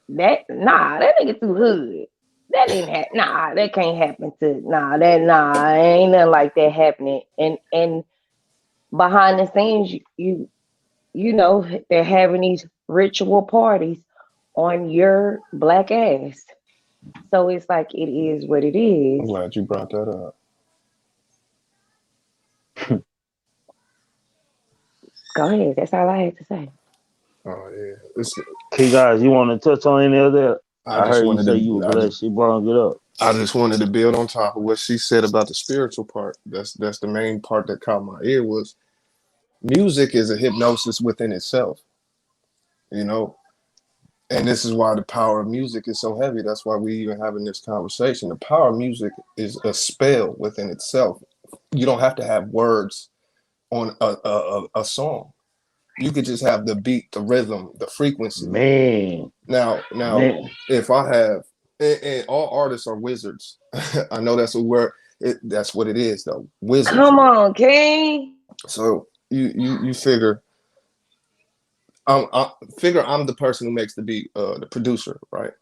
that nigga too hood. That didn't happen. Nah, that can't happen to ain't nothing like that happening. And behind the scenes, you know they're having these ritual parties on your black ass. So it's like it is what it I'm is. glad you brought that up. Go ahead. That's all I had to say. Oh yeah. It's, Key guys, you want to touch on any of that? I I just heard you wanted say you to. were glad she brought it up. I just wanted to build on top of what she said about the spiritual part. That's the main part that caught my ear was music is a hypnosis within itself. You know, and this is why the power of music is so heavy. That's why we even having this conversation. The power of music is a spell within itself. You don't have to have words on a song. You could just have the beat, the rhythm, the frequency. Man, Now, man, if I have, and all artists are wizards. I know that's a word. That's what it is, though. Wizards. Come on, King. So you figure, I figure I'm the person who makes the beat, the producer, right?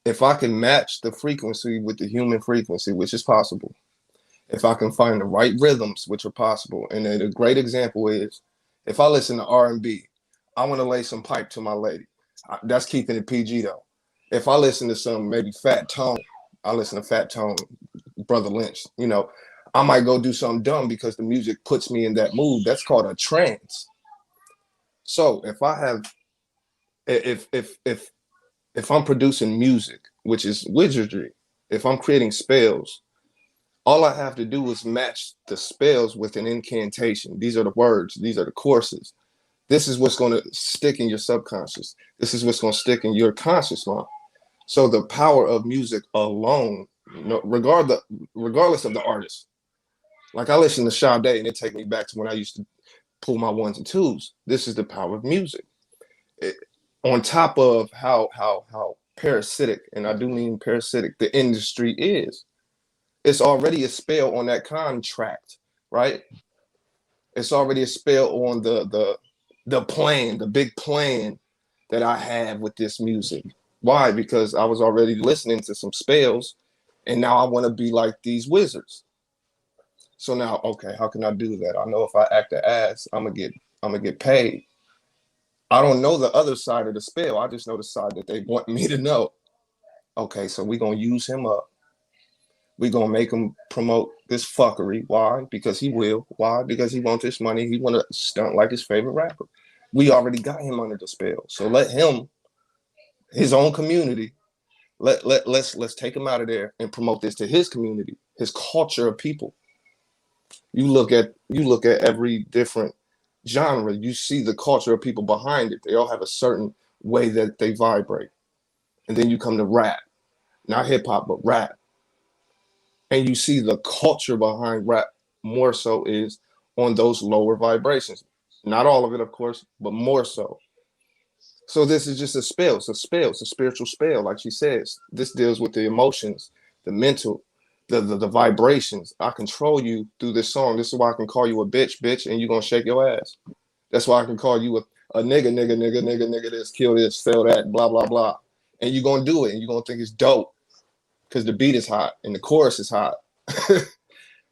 If I can match the frequency with the human frequency, which is possible, if I can find the right rhythms, which are possible, and then a great example is if I listen to R&B, I want to lay some pipe to my lady. That's keeping it PG though. If I listen to some maybe Fat Tone, I listen to Fat Tone, Brother Lynch. You know, I might go do something dumb because the music puts me in that mood. That's called a trance. So if I have, if I'm producing music, which is wizardry, if I'm creating spells, all I have to do is match the spells with an incantation. These are the words, these are the courses. This is what's going to stick in your subconscious. This is what's going to stick in your conscious mind. So the power of music alone No, regardless of the artist. Like I listen to Sade and it take me back to when I used to pull my ones and twos. This is the power of music. It, on top of how parasitic, and I do mean parasitic, the industry is. It's already a spell on that contract, right? It's already a spell on the plan, the big plan that I have with this music. Why? Because I was already listening to some spells, and now I want to be like these wizards. So now, okay, how can I do that? I know if I act the ass, I'm gonna get paid. I don't know the other side of the spell. I just know the side that they want me to know. Okay, so we're gonna use him up. We're gonna make him promote this fuckery. Why? Because he will. Why? Because he wants this money. He wanna stunt like his favorite rapper. We already got him under the spell. So let him, his own community, let's take him out of there and promote this to his community, his culture of people. You look at every different genre, you see the culture of people behind it. They all have a certain way that they vibrate. And then you come to rap, not hip hop, but rap. And you see the culture behind rap more so is on those lower vibrations. Not all of it, of course, but more so. So this is just a spell. It's a spell. It's a spiritual spell, like she says. This deals with the emotions, the mental, the vibrations. I control you through this song. This is why I can call you a bitch, and you're gonna shake your ass. That's why I can call you a nigga this, kill this, sell that, blah, blah, blah. And you're gonna do it, and you're gonna think it's dope because the beat is hot and the chorus is hot.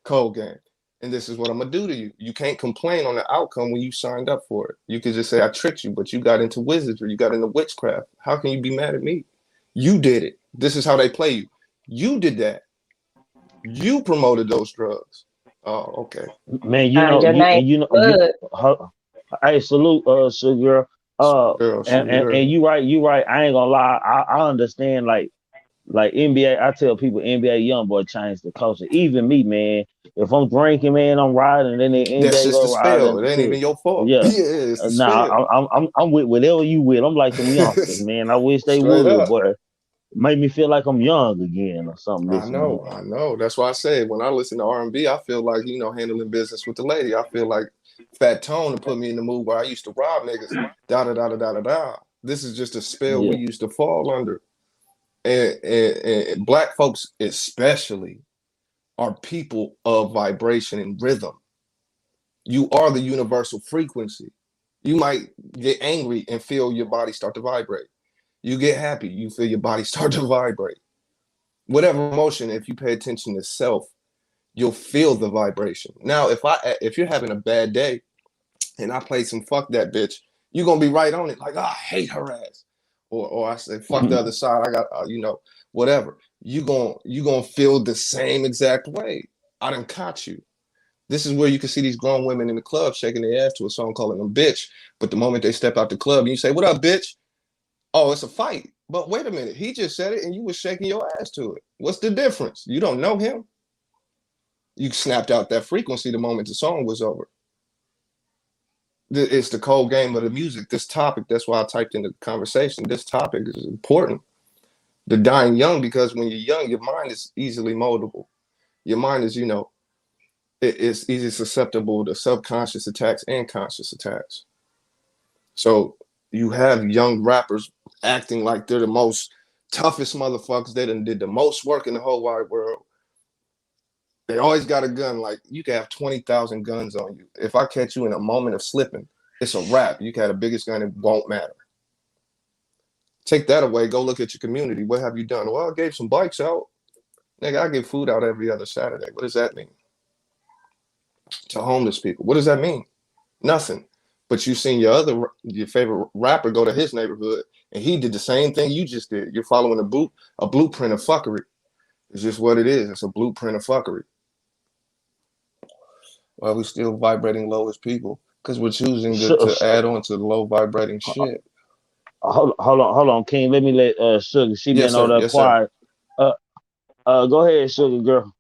Cold game. And this is what I'm gonna do to you. You can't complain on the outcome when you signed up for it. You could just say I tricked you, but you got into wizardry, you got into witchcraft. How can you be mad at me? You did it. This is how they play you. You did that. You promoted those drugs. Oh, okay. Man, Your name, blood. hey, salute, Sugar. Girl, And sugar. you right. I ain't gonna lie. I understand, like NBA. I tell people NBA young boy changed the culture. Even me, man. If I'm drinking, man, I'm riding, and then the That's NBA just the go riding spell. and It ain't even shit. your fault. Yeah. Yeah, it's the Nah, spell. I'm with whatever you with. I'm like them youngsters, man. I wish they Straight would, up. boy. Make me feel like I'm young again or something. I Listen to know, that. I know. That's why I say when I listen to R&B, I feel like, handling business with the lady. I feel like Fat Tone to put me in the mood where I used to rob niggas. Da da da da da da da. This is just a spell we Yeah. used to fall under. And black folks especially are people of vibration and rhythm. You are the universal frequency. You might get angry and feel your body start to vibrate. You get happy, you feel your body start to vibrate. Whatever emotion, if you pay attention to self, you'll feel the vibration. Now, if you're having a bad day and I play some fuck that bitch, you're gonna be right on it, like, oh, I hate her ass. Or I say fuck the other side, I got whatever. You gonna feel the same exact way. I done caught you. This is where you can see these grown women in the club shaking their ass to a song calling them bitch. But the moment they step out the club and you say, what up, bitch? Oh, it's a fight. But wait a minute, he just said it and you was shaking your ass to it. What's the difference? You don't know him. You snapped out that frequency the moment the song was over. It's the cold game of the music. This topic, that's why I typed in the conversation. This topic is important. The dying young, because when you're young, your mind is easily moldable. Your mind is, it's easy susceptible to subconscious attacks and conscious attacks. So you have young rappers acting like they're the most toughest motherfuckers. They done did the most work in the whole wide world. They always got a gun. Like you can have 20,000 guns on you. If I catch you in a moment of slipping, it's a wrap. You can have the biggest gun, it won't matter. Take that away. Go look at your community. What have you done? Well, I gave some bikes out. Nigga, I give food out every other Saturday. What does that mean? To homeless people. What does that mean? Nothing. But you seen your favorite rapper go to his neighborhood and he did the same thing you just did. You're following a blueprint of fuckery. It's just what it is. It's a blueprint of fuckery. Well, we're still vibrating low as people because we're choosing So, to add on to the low vibrating shit. hold on, King. Let me let Sugar. She Yes, been on sir. that Yes, sir. quiet. Uh, go ahead, Sugar girl.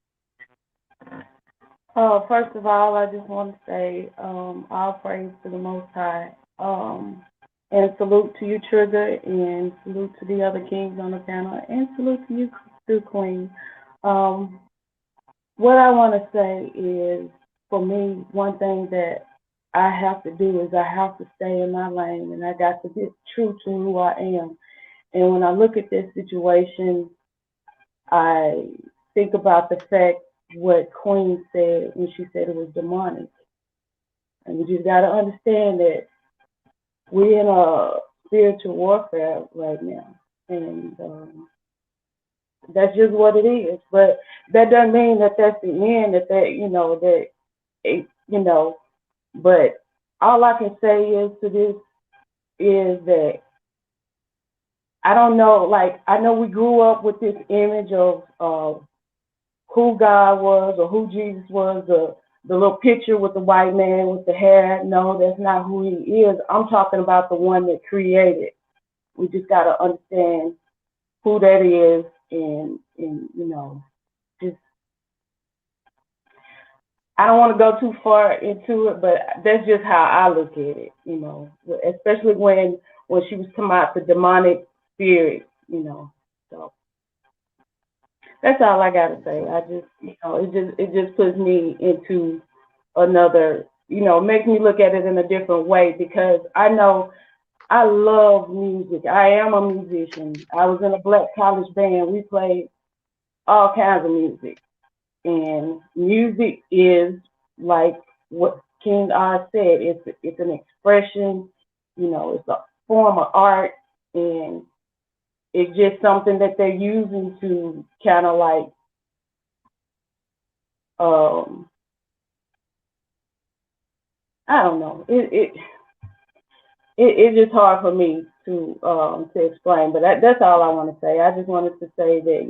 First of all, I just want to say all praise to the Most High. And salute to you, Trigger, and salute to the other kings on the panel, and salute to you, too, Queen. Um, what I want to say is, for me, one thing that I have to do is I have to stay in my lane, and I got to be true to who I am. And when I look at this situation, I think about the fact what Queen said when she said it was demonic. And you just got to understand that we're in a spiritual warfare right now. And that's just what it is. But that doesn't mean that that's the end, you know, but all I can say is to this is that I don't know, like, I know we grew up with this image of who God was or who Jesus was, the little picture with the white man with the hair. No, that's not who he is. I'm talking about the one that created. We just got to understand who that is, and just I don't want to go too far into it, but that's just how I look at it, especially when she was talking about the demonic spirit. So that's all I gotta say. I just, it just puts me into another, makes me look at it in a different way because I know I love music. I am a musician. I was in a black college band. We played all kinds of music. And music is like what King R said. It's an expression. It's a form of art, and it's just something that they're using to kind of like um I don't know. It's just hard for me to explain, but that's all I want to say. I just wanted to say that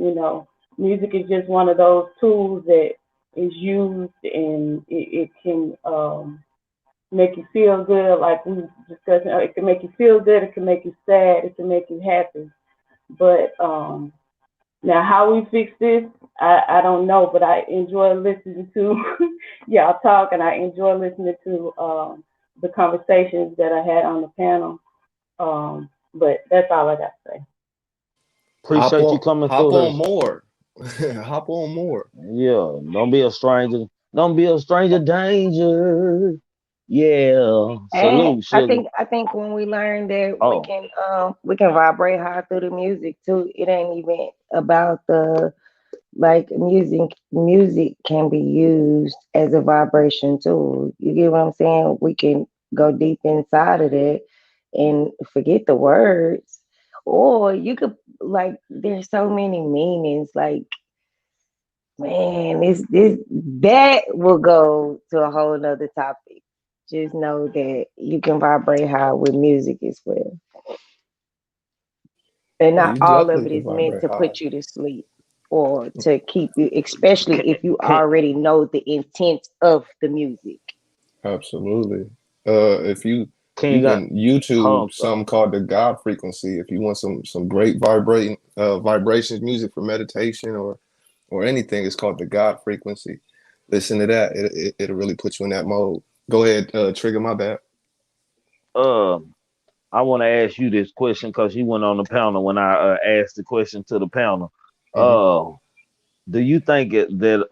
music is just one of those tools that is used, and it can make you feel good, like we discussed. It can make you feel good. It can make you sad. It can make you happy. But now, how we fix this, I don't know. But I enjoy listening to y'all talk, and I enjoy listening to the conversations that I had on the panel. But that's all I got to say. Appreciate you coming Hop through on this. more. Hop on more. Yeah, don't be a stranger. Don't be a stranger danger. Yeah. And Salute, I sugar. think I think when we learn that Oh, we can vibrate high through the music too. It ain't even about the like music can be used as a vibration tool. You get what I'm saying? We can go deep inside of it and forget the words. Or you could like there's so many meanings. Like, man, this that will go to a whole nother topic. Just know that you can vibrate high with music as well. And Yeah, not you all of definitely it can is meant vibrate to high. put you to sleep or to keep you, especially can, if you can, already know the intent of the music. Absolutely. If you you got, can oh, YouTube I'm sorry. something called the God frequency, if you want some great vibrating vibrations music for meditation or anything, it's called the God frequency. Listen to that. It'll really put you in that mode. Go ahead, trigger my bad. Uh, I want to ask you this question because you went on the panel when I asked the question to the panel. Hmm. Uh, do you think that that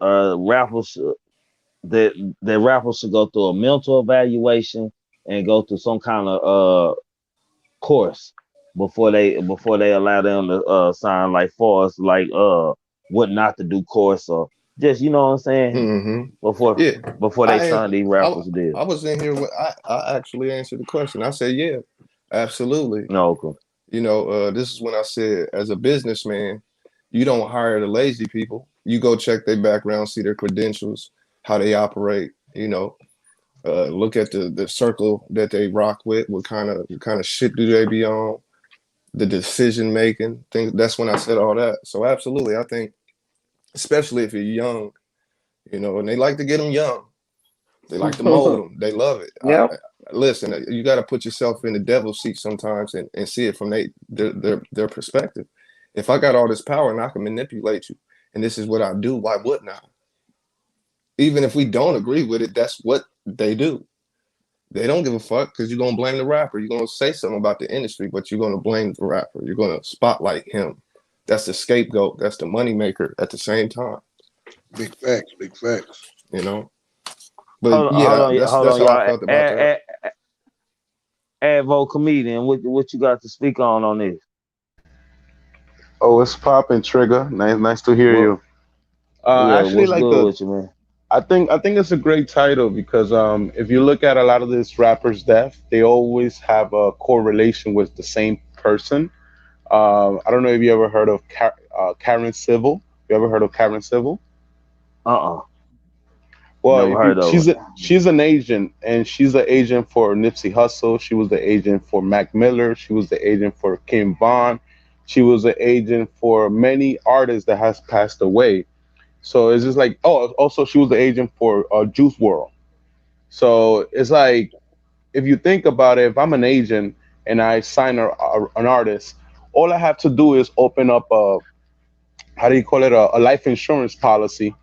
rappers should go through a mental evaluation and go through some kind of course before they allow them to sign like for us like what not to do course or just what I'm saying Hmm. before Yeah, before they I sign these I rappers deal. I was in here when I actually answered the question. I said, yeah, absolutely. No, okay. This is when I said, as a businessman, you don't hire the lazy people. You go check their background, see their credentials, how they operate. Look at the circle that they rock with. What kind of shit do they be on? The decision making things. That's when I said all that. So absolutely, I think, especially if you're young, and they like to get them young. They like to mold them. They love it. Yep. Listen, you got to put yourself in the devil's seat sometimes and see it from their perspective. If I got all this power and I can manipulate you, and this is what I do, why wouldn't I? Even if we don't agree with it, that's what they do. They don't give a fuck because you're gonna blame the rapper. You're gonna say something about the industry, but you're gonna blame the rapper. You're gonna spotlight him. That's the scapegoat. That's the moneymaker at the same time. Big facts, big facts. You know. But yeah, Hold that's on, how I y'all. felt about that. Advo comedian, what you got to speak on this? Oh, it's popping, Trigger. Nice to hear What? you. Yeah, Actually, what's like good the with you, man? I think it's a great title because if you look at a lot of these rappers' death, they always have a correlation with the same person. I don't know if you ever heard of Karen Civil. You ever heard of Karen Civil? Uh-uh. Well, Never if you heard of it. she's an agent, and she's the agent for Nipsey Hussle. She was the agent for Mac Miller. She was the agent for Kim Vaughn. She was the agent for many artists that has passed away. So it's just like, oh, also she was the agent for Juice World. So it's like, if you think about it, if I'm an agent and I sign an artist, all I have to do is open up a, how do you call it, a life insurance policy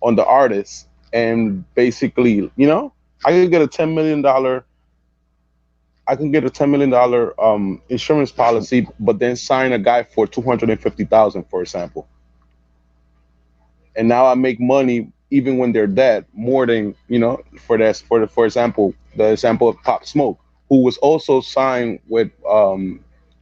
on the artist, and basically, I could get a $10 million. I can get a $10 million insurance policy, but then sign a guy for 250,000, for example. And now I make money even when they're dead, more than for example, the example of Pop Smoke, who was also signed with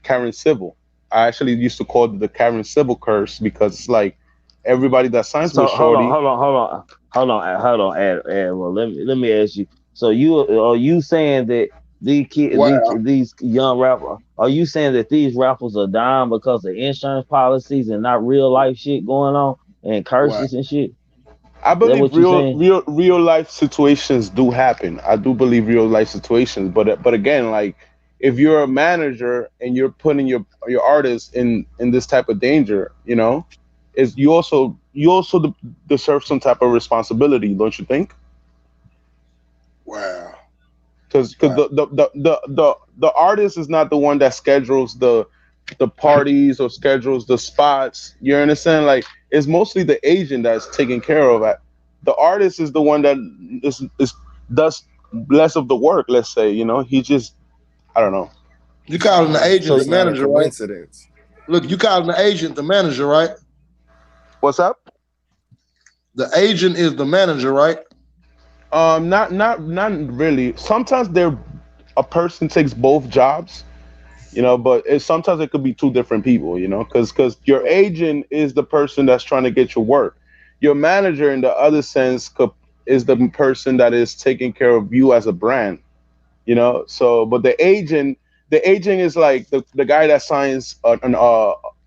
Karen Civil. I actually used to call it the Karen Civil curse because it's like everybody that signs with So hold on, Shorty. hold on, hold on, hold on, Well, let me ask you. So are you saying that Wow. these young rappers, are you saying that these rappers are dying because of insurance policies and not real life shit going on and Wow. curses and shit? I Is that believe what you saying? real life situations do happen. I do believe real life situations, but again, like if you're a manager and you're putting your artists in this type of danger, is you also deserve some type of responsibility, don't you think? Wow. Because Wow. the artist is not the one that schedules the parties or schedules the spots. You understand? Like it's mostly the agent that's taking care of it. The artist is the one that is does less of the work. Let's say, he just, I don't know. You calling the agent So the It's not a manager, right? coincidence. Look, you calling the agent the manager, right? What's up? The agent is the manager, right? Not really. Sometimes a person takes both jobs, but sometimes it could be two different people, because your agent is the person that's trying to get your work. Your manager, in the other sense, is the person that is taking care of you as a brand. So, but the agent is like the guy that signs an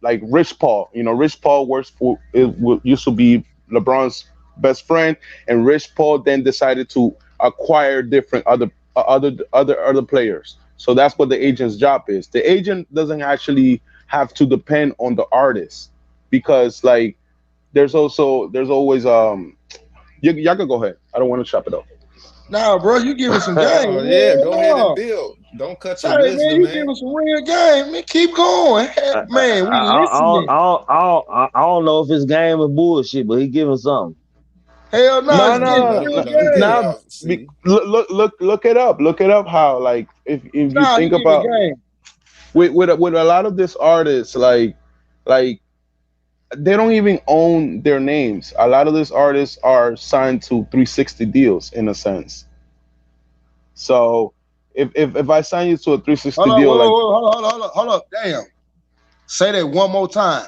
like Rich Paul. Rich Paul works for used to be LeBron's best friend, and Rich Paul then decided to acquire different other players. So that's what the agent's job is. The agent doesn't actually have to depend on the artist, because like there's always y'all can go ahead. I don't want to chop it up. Nah, bro, you giving some game. No, yeah, Hell go ahead and no. build. Don't cut Hey, your man, wisdom, you man. giving some real game. Man, keep going. I, I, Man, we I, listening. I don't know if it's game or bullshit, but he giving something. Hell no, No, it's No, getting no, no, no, real no. He giving game. no. y'all. See, Look it up. Look it up. How, like, if you Nah, he think giving about game. with a lot of these artists, like they don't even own their names. A lot of these artists are signed to 360 deals in a sense. So if I sign you to a Hold 360 on, deal, whoa, whoa, like whoa, hold up. Damn. Say that one more time.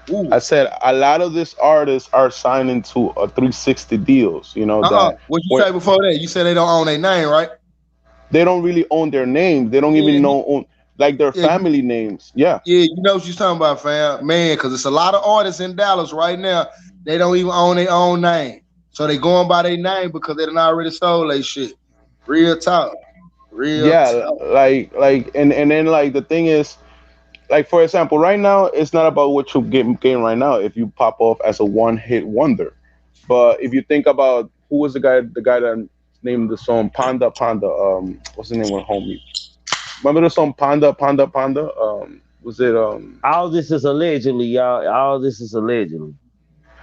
Ooh. I said, a lot of these artists are signing to a 360 deals. That What you when say before that? You said they don't own their name, right? they don't really own their names. They don't Yeah, even know own like their yeah, family names. Yeah. yeah. You know what you're talking about, fam. Man, because it's a lot of artists in Dallas right now. They don't even own their own name. So they going by their name because they done already sold their shit. Real talk. Real Yeah, talk. and then like the thing is, like for example, right now it's not about what you getting right now if you pop off as a one hit wonder. But if you think about who was the guy that named the song Panda Panda, what's the name of the homie? Remember the song Panda Panda Panda? Was it All this is allegedly, y'all. All this is allegedly.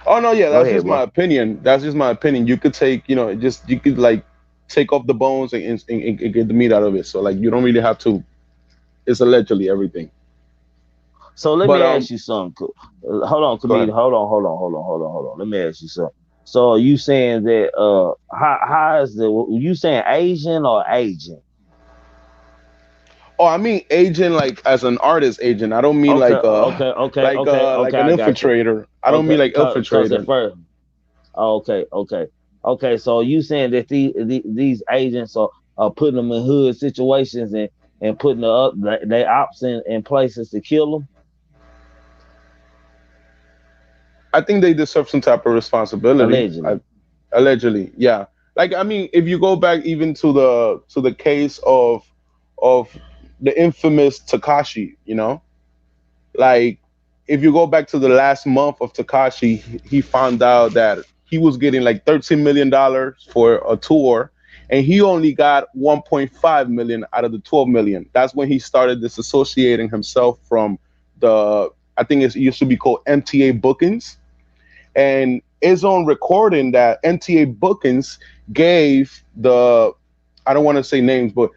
Oh no, yeah, Go that's ahead, just my bro. opinion. That's just my opinion. You could take, just you could like take off the bones and get the meat out of it. So like you don't really have to. It's allegedly everything. So let But me ask you something. Hold on, go comedian. ahead. Hold on. Let me ask you something. So are you saying that how is the you saying Asian or agent? Oh, I mean agent like as an artist agent. I don't mean Okay, like okay, okay, okay, like okay. an I got you. infiltrator. I don't mean Okay, like cause at infiltrator. first, okay. So you saying that these agents are putting them in hood situations and putting they ops in places to kill them I think they deserve some type of responsibility. allegedly. Allegedly, yeah. Like I mean, if you go back even to the case of the infamous Takashi, you know, like if you go back to the last month of Takashi, he found out that he was getting like $13 million for a tour, and he only got 1.5 million out of the 12 million. That's when he started disassociating himself from the, I think it used to be called MTA bookings, and is on recording that MTA bookings gave the, I don't want to say names, but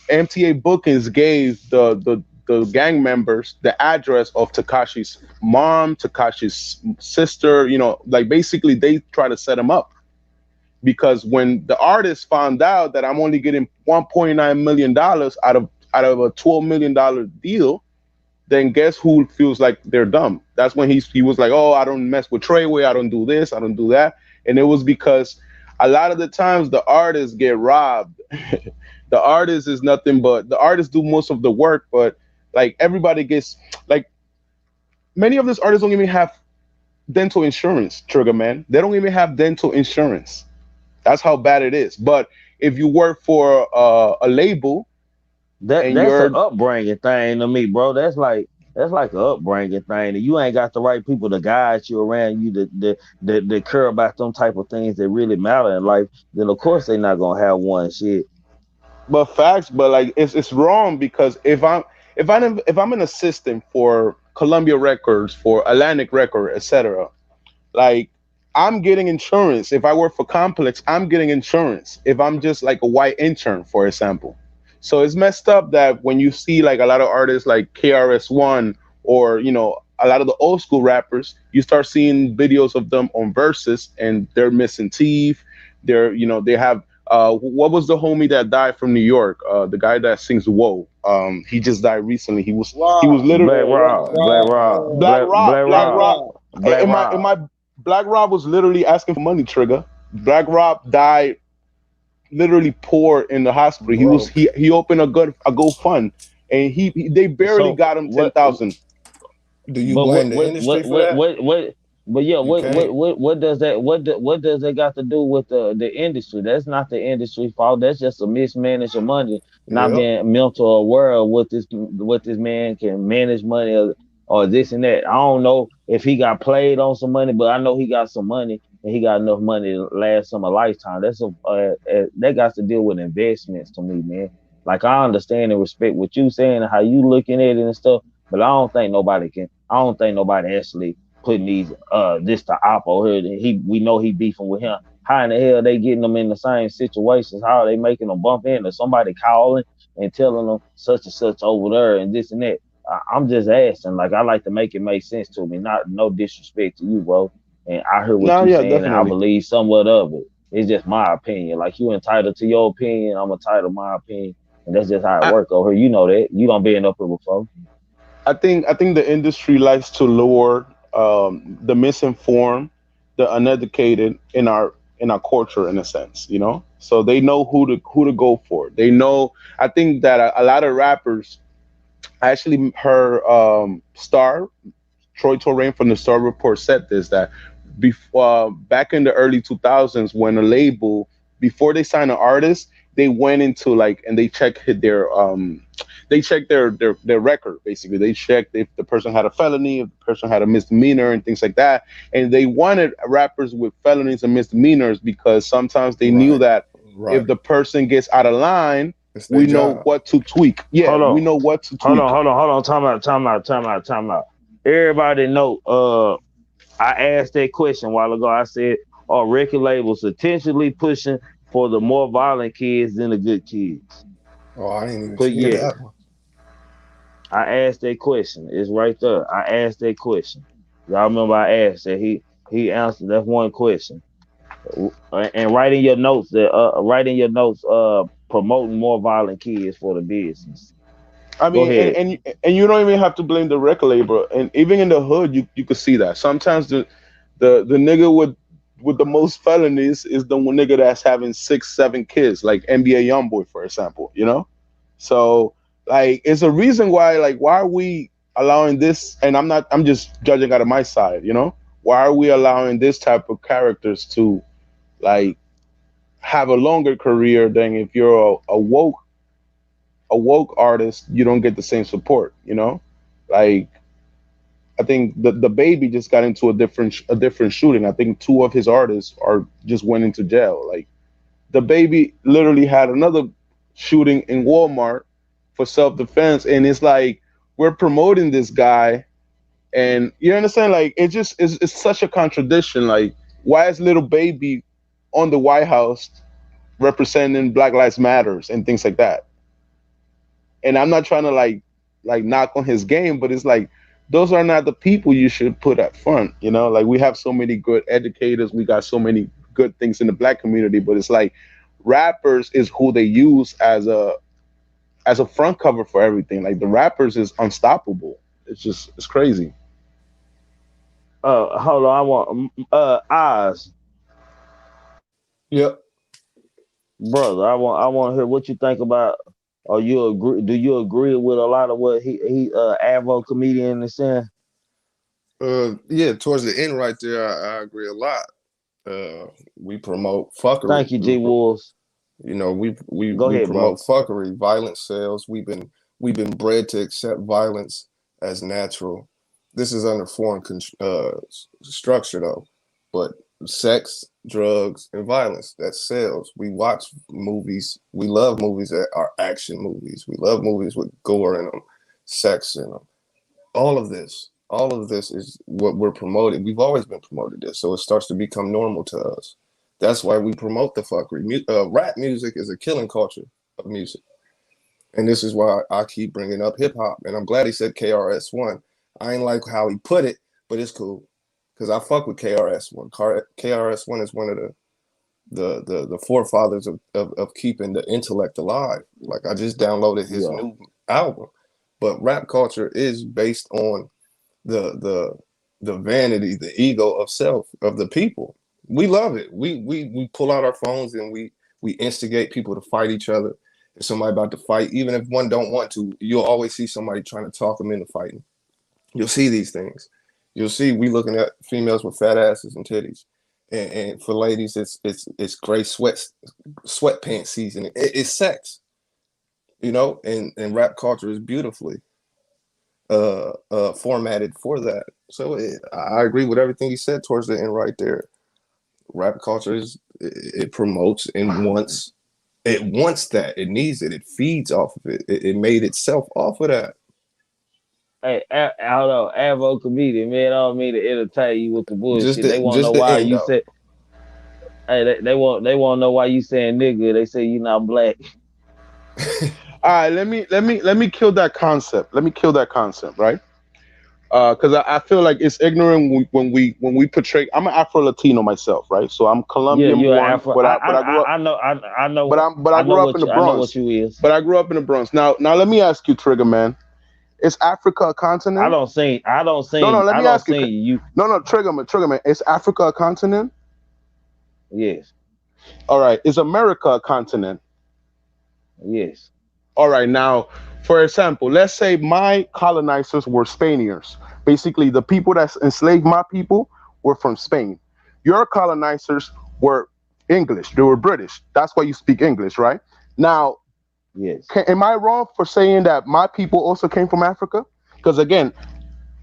MTA bookings gave the gang members the address of Takashi's mom, Takashi's sister, you know, like basically they try to set him up because when the artist found out that I'm only getting $1.9 million out of a $12 million deal, then guess who feels like they're dumb? That's when he was like, "Oh, I don't mess with Treyway. I don't do this. I don't do that." And it was because a lot of the times the artists get robbed. The artist is nothing but the artists do most of the work, but like everybody gets like many of these artists don't even have dental insurance. Trigger man, they don't even have dental insurance. That's how bad it is. But if you work for a label and That's an you're upbringing thing to me, bro. That's like an upbringing thing. And you ain't got the right people to guide you around you that care about them type of things that really matter in life. Then of course they not gonna have one shit. but facts, but like it's wrong because if I'm an assistant for Columbia Records, for Atlantic Record, etc., like I'm getting insurance. If I work for Complex, I'm getting insurance. If I'm just like a white intern, for example. So it's messed up that when you see like a lot of artists like KRS-One or a lot of the old school rappers, you start seeing videos of them on verses and they're missing teeth. They have what was the homie that died from New York? The guy that sings "Whoa." He just died recently. He was literally Black Rob, Black Rob, Black Rob. Black Rob. Black In Rob. my Black Rob was literally asking for money. Trigger. Black Rob died literally poor in the hospital. He was broke. he opened a GoFund, and they barely So got him what? 10,000. Do you But blame the industry for that? but yeah, You can't. what does that what does that got to do with the industry? That's not the industry fault. That's just a mismanage of money, not Yep. being mental aware of what this man can manage money or this and that. I don't know if he got played on some money, but I know he got some money and he got enough money to last him a lifetime. That got to deal with investments to me, man. Like I understand and respect what you saying and how you looking at it and stuff, but I don't think nobody can. I don't think nobody actually putting these this to Oppo here. We know he beefing with him. How in the hell they getting them in the same situations? How are they making them bump into somebody calling and telling them such and such over there and this and that? I'm just asking. Like I like to make it make sense to me. Not no disrespect to you, bro. And I heard what No, you yeah, saying and I definitely. believe somewhat of it. It's just my opinion. Like you entitled to your opinion, I'm entitled to my opinion, and that's just how it I, work over here. You know that. You don't been up here before. I think the industry likes to lure the misinformed, the uneducated in our culture in a sense, So they know who to go for. They know. I think that a lot of rappers. I actually heard Star Troy Torrain from the Star Report said this that before back in the early 2000s when a label before they sign an artist they went into like and they checked their record basically they checked if the person had a felony if the person had a misdemeanor and things like that and they wanted rappers with felonies and misdemeanors because sometimes they knew Right. that if Right. the person gets out of line It's their we know job. what to tweak yeah Hold we on. know what to Hold on, tweak. hold on, hold on. Time out. Everybody know. I asked that question a while ago. I said, "Are record labels intentionally pushing for the more violent kids than the good kids?" Oh, I didn't even Put hear yes. that one. I asked that question. It's right there. I asked that question. Y'all remember I asked that he answered that one question. And write in your notes that promoting more violent kids for the business. I Go mean, ahead. and you don't even have to blame the record label. And even in the hood, you could see that sometimes the nigga with the most felonies is the one nigga that's having 6 7 kids, like NBA YoungBoy, for example. So like it's a reason why, like, why are we allowing this? And I'm just judging out of my side. Why are we allowing this type of characters to, like, have a longer career than if you're a woke artist, you don't get the same support. Like, I think the baby just got into a different shooting. I think two of his artists are just went into jail. Like, the baby literally had another shooting in Walmart for self-defense, and it's like we're promoting this guy, and you understand, like, it's such a contradiction. Like, why is little baby on the White House representing Black Lives Matters and things like that? And I'm not trying to, like knock on his game, but it's like those are not the people you should put up front. Like, we have so many good educators, we got so many good things in the Black community, but it's like rappers is who they use as a front cover for everything. Like, the rappers is unstoppable. It's crazy. Hold on. I want Oz, Yep. brother. I want to hear what you think about. Or you agree? Do you agree with a lot of what he Avo comedian is saying? Yeah, towards the end right there, I agree a lot. We promote fuckery. Thank you, G Wolves. Go We ahead, promote bro. fuckery. Violence sells. We've been bred to accept violence as natural. This is under foreign structure though, but sex, drugs, and violence that sells. We watch movies. We love movies that are action movies. We love movies with gore in them, sex in them. All of this is what we're promoting. We've always been promoted this, so it starts to become normal to us. That's why we promote the fuckery. Rap music is a killing culture of music, and this is why I keep bringing up hip hop. And I'm glad he said KRS-One. I ain't like how he put it, but it's cool because I fuck with KRS-One. KRS-One is one of the forefathers of keeping the intellect alive. Like, I just downloaded his Yeah. new album, but rap culture is based on the the vanity, the ego of self of the people. We love it. We pull out our phones and we instigate people to fight each other. If somebody about to fight, even if one don't want to, you'll always see somebody trying to talk them into fighting. You'll see these things. You'll see we looking at females with fat asses and titties, and for ladies, it's gray sweatpants season. It's sex, and rap culture is beautifully formatted for that. So I agree with everything he said towards the end right there. Rap culture it promotes and wants that. It needs it. It feeds off of it. It made itself off of that. Hey, hold on, Avo comedian, man. I don't mean to entertain you with the bullshit. They want to know Just the why end you though. said. Hey, they want to know why you saying nigga. They say you not black. All right, let me kill that concept. Let me kill that concept, right? Because I feel like it's ignorant when we portray. I'm an Afro Latino myself, right? So I'm Yeah, Colombian you're born, Afro. but I grew up. I know I But know I'm but I grew up in the I know what Bronx. you is. But I grew up in the Bronx. Now let me ask you, Trigger Man, is Africa a continent? No, let I me don't ask you. sing you. No, Trigger Man, is Africa a continent? Yes, All right, is America a continent? yes, All right, now, for example, let's say my colonizers were Spaniards. Basically, the people that enslaved my people were from Spain. Your colonizers were English. They were British. That's why you speak English, right? Now, yes. am I wrong for saying that my people also came from Africa? Because again,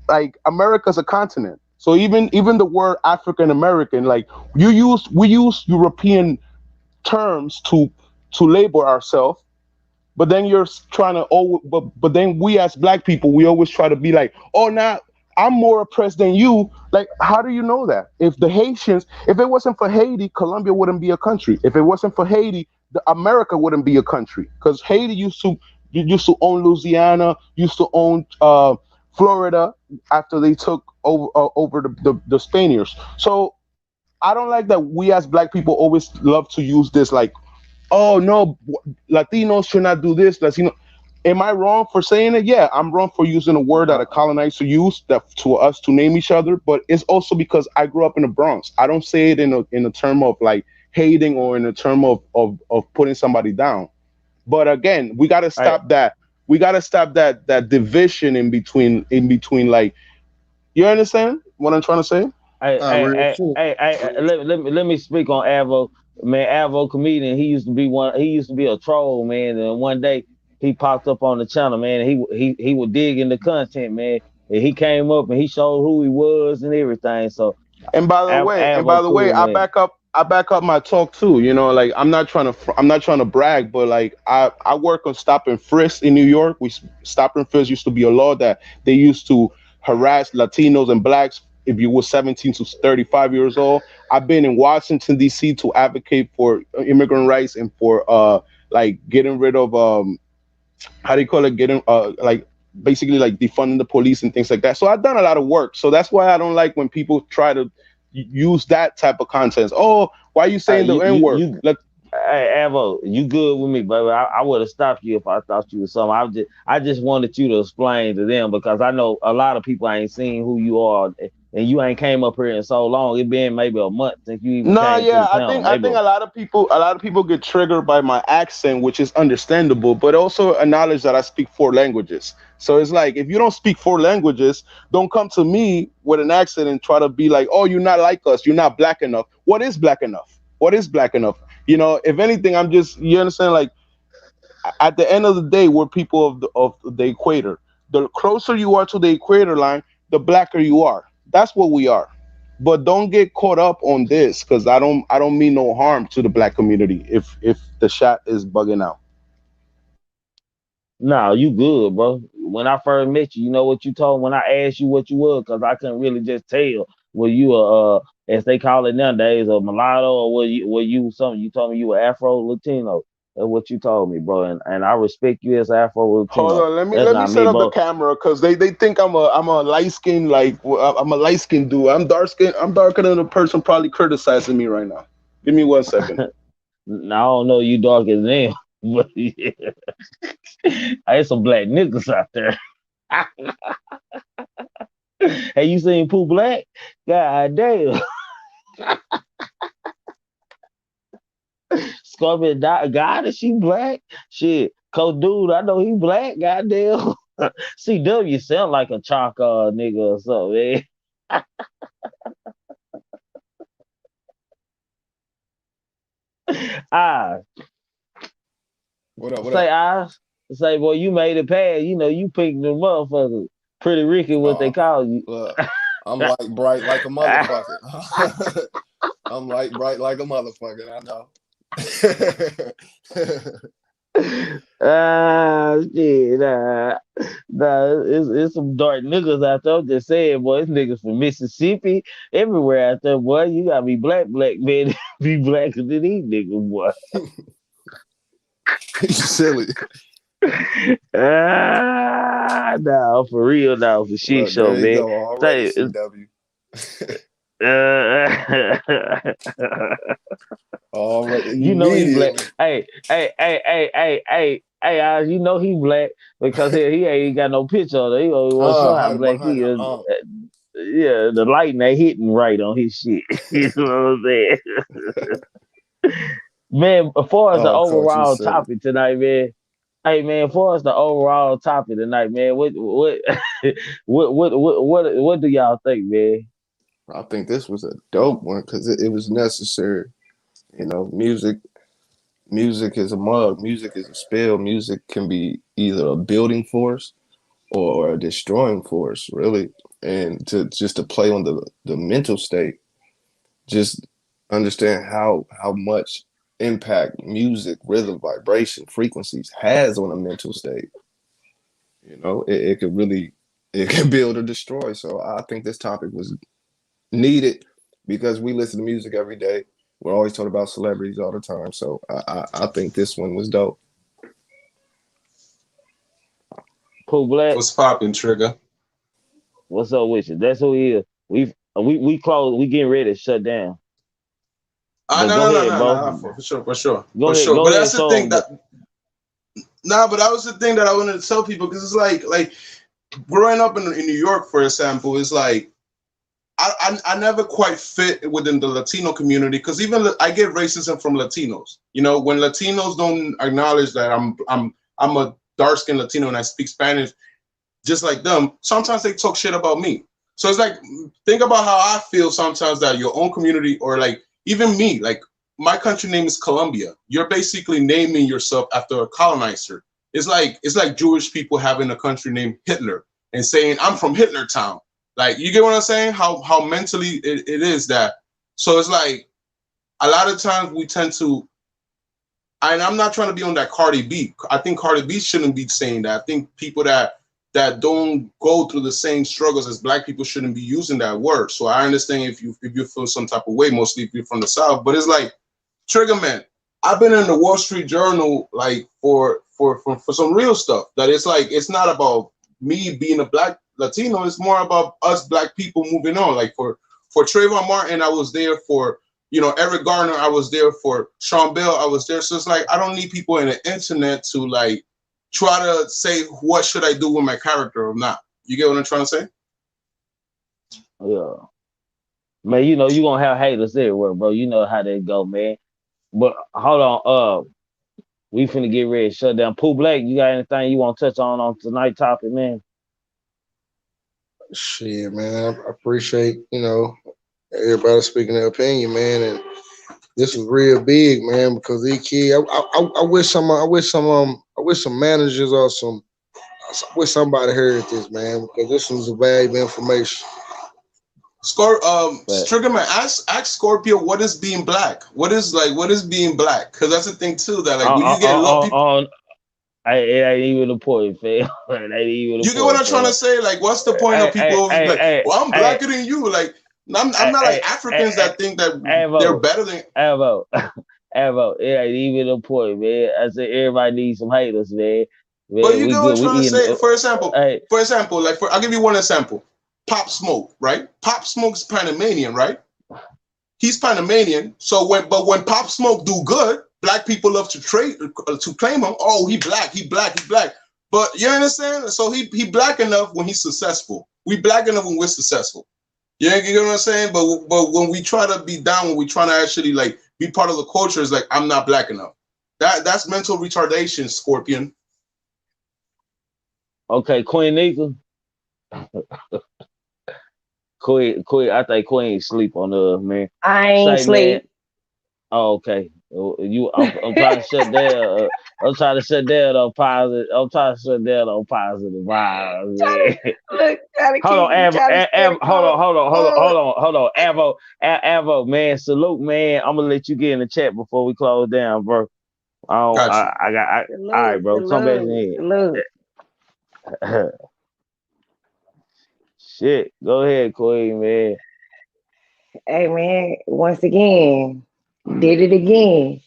like, America's a continent. So even the word African American, like, we use European terms to label ourselves, but then you're trying to, but then we as black people, we always try to be like, oh, now I'm more oppressed than you. Like, how do you know that? If it wasn't for Haiti, Colombia wouldn't be a country. If it wasn't for Haiti, America wouldn't be a country, because Haiti used to used to own Louisiana, used to own Florida after they took over the Spaniards. So I don't like that we as black people always love to use this like, oh no, Latinos should not do this. Latino, am I wrong for saying it? Yeah, I'm wrong for using a word that a colonizer used that to us to name each other. But it's also because I grew up in the Bronx. I don't say it in a term of like hating or in a term of putting somebody down. But again, we got to I stop that. We got to stop that division in between like, you understand what I'm trying to say? Real shit. Real let me speak on Avo. Man, Avo comedian. He used to be a troll, man. And one day he popped up on the channel, man. He was digging the content, man. And he came up and he showed who he was and everything. So And Avo by the way, cool, man. I back up my talk too. You know, like I'm not trying to brag, but like I work on stop and frisk in New York. Stop and frisk used to be a law that they used to harass Latinos and blacks if you were 17 to 35 years old. I've been in Washington D.C. to advocate for immigrant rights and for like getting rid of how do you call it, getting like basically like defunding the police and things like that. So I've done a lot of work. So that's why I don't like when people try to use that type of content. Oh, why are you saying the You N you word? you Hey, Avo, you good with me, baby? I would have stopped you if I thought you was something. I just wanted you to explain to them because I know a lot of people ain't seen who you are, and you ain't came up here in so long. It been maybe a month since you even No, came to yeah, the panel. I Maybe think a lot of people get triggered by my accent, which is understandable, but also acknowledge that I speak four languages. So it's like if you don't speak four languages, don't come to me with an accent and try to be like, "Oh, you're not like us. You're not black enough." What is black enough? What is black enough? You know, if anything, I'm just, you understand, like at the end of the day, we're people of the equator. The closer you are to the equator line, the blacker you are. That's what we are. But don't get caught up on this because I don't mean no harm to the black community if the shot is bugging out. no, you good, bro. When I first met you, you know what you told when I asked you what you was, because I couldn't really just tell. Were you as they call it nowadays, a mulatto, or were you something? You told me you were Afro Latino. That's what you told me, bro. And I respect you as Afro Hold Latino. on, That's let me not me, set up the bro. camera because they think I'm a light skin like I'm a light skin dude. I'm dark skin. I'm darker than the person probably criticizing me right now. Give me 1 second. I don't know you darker than them, but yeah. There's some black niggas out there. Hey, you seen Pooh Black? God damn. Scorpion God, is she black? Shit. Cold dude, I know he black, goddamn. CW sound like a chalk nigga or something, man. Ah, What up? What say up? eyes. Say, boy, you made it past. You know, you picked the motherfucker. Pretty Ricky, what they Uh, call you. look, I'm like bright like a motherfucker. I'm like bright like a motherfucker. I know. Shit, nah, it's some dark niggas out there. I'm just saying, boy, it's niggas from Mississippi, everywhere out there, boy. You gotta be black, man. Be blacker than these niggas, boy. You silly. Nah, for real, now for shit Look, show, there you man. go. Already Say, CW. uh, Already you know he black. immediately. Hey, you know he black because he ain't got no picture on it. He only want to show how Hiding black behind he the is. Yeah, the lighting ain't hitting right on his shit. You know what I'm saying? Man, as far as the coach, you overall silly. topic tonight, man. Hey man, as far as the overall topic tonight, man, what what do y'all think, man? I think this was a dope one because it was necessary. You know, music is a mug, music is a spell, music can be either a building force or a destroying force, really. And to just to play on the mental state, just understand how much impact music, rhythm, vibration, frequencies has on a mental state. You know, it could really it can build or destroy. So I think this topic was needed because we listen to music every day. We're always talking about celebrities all the time. So I think this one was dope. Pooh Black, What's popping, Trigger? what's up with you? That's who he is. We close. We getting ready to shut down. But No, go no, no, ahead, no, bro. no, for sure, for sure, Go for ahead. sure. Go But ahead. that's the Show thing him. that but that was the thing that I wanted to tell people because it's like growing up in New York, for example, is like I never quite fit within the Latino community because even I get racism from Latinos. You know, when Latinos don't acknowledge that I'm a dark skinned Latino and I speak Spanish just like them, sometimes they talk shit about me. So it's like think about how I feel sometimes that your own community or like even me, like my country name is Colombia. You're basically naming yourself after a colonizer. It's like Jewish people having a country named Hitler and saying I'm from Hitler Town. Like you get what I'm saying? How mentally it is that. So it's like a lot of times we tend to, and I'm not trying to be on that Cardi B. I think Cardi B shouldn't be saying that. I think people that don't go through the same struggles as black people shouldn't be using that word. So I understand if you feel some type of way, mostly if you're from the South. But it's like TRIGGAMAN. I've been in the Wall Street Journal like for some real stuff. That it's like it's not about me being a black Latino. It's more about us black people moving on. Like for Trayvon Martin, I was there for Eric Garner. I was there for Sean Bell. I was there. So it's like I don't need people in the internet to like try to say what should I do with my character or not. You get what I'm trying to say? Yeah, man. You know you gonna have haters everywhere, bro. You know how they go, man. But hold on. We finna get ready to shut down. Pooh Black, you got anything you want to touch on tonight's topic, man? Shit, man. I appreciate, everybody speaking their opinion, man. And this was real big, man, because these kids, I wish some managers or I wish somebody heard this, man, because this was a valuable information. But Triggerman, ask Scorpio what is being black. What is being black? Because that's the thing too. That like when you get a lot of people, on, it ain't even the point, fam. It ain't even the you get what point, I'm trying fam. to say. Like, what's the point of Hey, people hey, always be hey, like, hey, "Well, I'm hey, blacker than you." Like, I'm hey, not like hey, Africans hey, that think that they're Avo, better than. Avo, Avo. It ain't even the point, man. I said everybody needs some haters, man. But Man, you we get what I'm good. We trying to eating. say. Hey, For example, like I'll give you one example. Pop Smoke, right? Pop Smoke's Panamanian, right? He's Panamanian. So when Pop Smoke do good, black people love to claim him. Oh, he black. But you understand? So he black enough when he's successful. We black enough when we're successful. You get what I'm saying? But when we try to be down, when we try to actually like be part of the culture, it's like I'm not black enough. That's mental retardation, Scorpion. okay, Queen Nika. Queen. I think Queen sleep on man. I ain't Say, man. sleep. Oh, okay. I'm trying to shut down. I'm trying to shut down on positive. I'm trying to shut down on positive vibes, Tryna- man. Look, trying to Hold on, keep, Avo, trying to spread the hold on, cold. hold on, hold on, Oh, hold on, hold on, Avo, Avo, man, salute, man. I'm gonna let you get in the chat before we close down, bro. Got you. All right, salute, bro. Come back salute, in. salute. Shit, go ahead, Queen, man. Hey man, once again, did it again.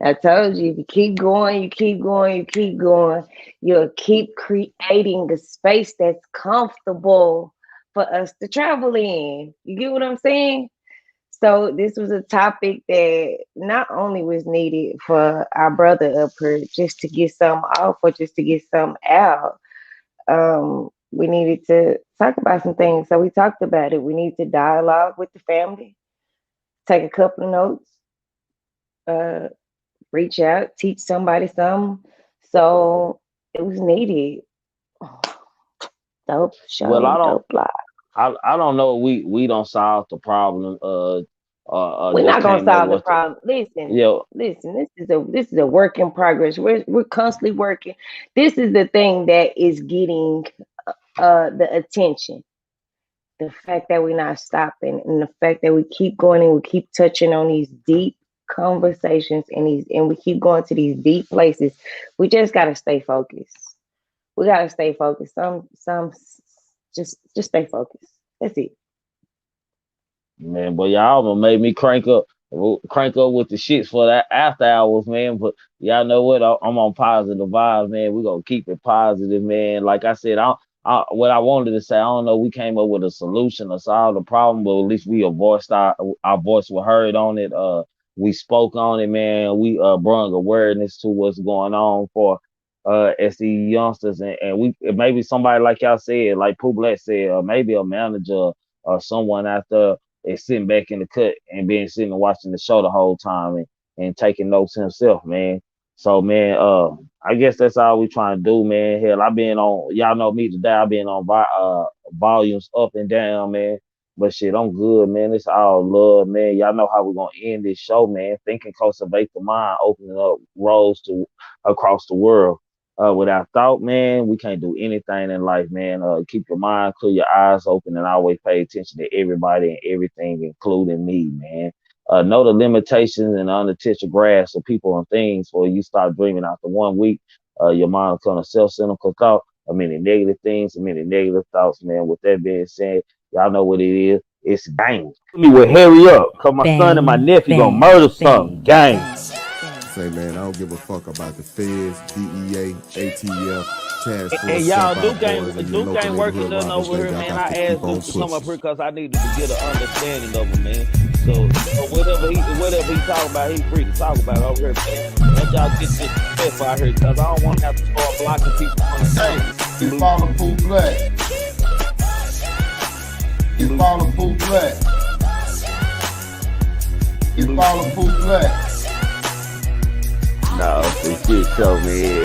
I told you, if you keep going, you keep going, you keep going, you'll keep creating a space that's comfortable for us to travel in. You get what I'm saying? So this was a topic that not only was needed for our brother up here just to get some off or just to get some out. We needed to talk about some things. So we talked about it. We need to dialogue with the family, take a couple of notes, uh, reach out, teach somebody something. So it was needed. Dope Well, show, dope live. I don't know. We don't solve the problem. We're Just not gonna came up solve the with the, problem. Listen, you know, listen. This is a work in progress. We're constantly working. This is the thing that is getting the attention. The fact that we're not stopping, and the fact that we keep going and we keep touching on these deep conversations and we keep going to these deep places. We just gotta stay focused. We gotta stay focused. Some just stay focused. That's it. man. But y'all gonna make me crank up. We'll crank up with the shits for that after hours, man. But y'all know what? I'm on positive vibes, man. We're gonna keep it positive, man. Like I said, what I wanted to say, I don't know, we came up with a solution to solve the problem, but at least we have voiced our voice was heard on it. We spoke on it, man. We brought awareness to what's going on for as the youngsters, and we maybe somebody like y'all said, like Pooh Black said, or maybe a manager or someone out there is sitting back in the cut and being sitting and watching the show the whole time and taking notes himself, man. So man, I guess that's all we trying to do, man. Hell, I've been on, y'all know me today. I've been on volumes up and down, man. But shit, I'm good, man. It's all love, man. Y'all know how we're gonna end this show, man. Think and cultivate the mind, opening up roads to across the world. Without thought, man, we can't do anything in life, man. Keep your mind clear, your eyes open, and always pay attention to everybody and everything, including me, man. Know the limitations and the unintentional grasp of people and things before you start dreaming after 1 week. Your mind will turn to self-cynical thought, a many negative things, a many negative thoughts, man. With that being said, y'all know what it is. It's gang. Me will hurry up, cause my son and my nephew gonna murder something. Gang. Say, man, I don't give a fuck about the feds, DEA, ATF, task force. And y'all, Duke Duke ain't working nothing over here, man. I asked Duke to come up here because I needed to get an understanding of him, man. So whatever he talking about, he free to talk about over here, man. Let y'all get this stuff out here, because I don't want to have to start blocking people from the Hey, you follow Pooh Black. You follow Pooh Black. You follow Pooh Black. No, this shit show me.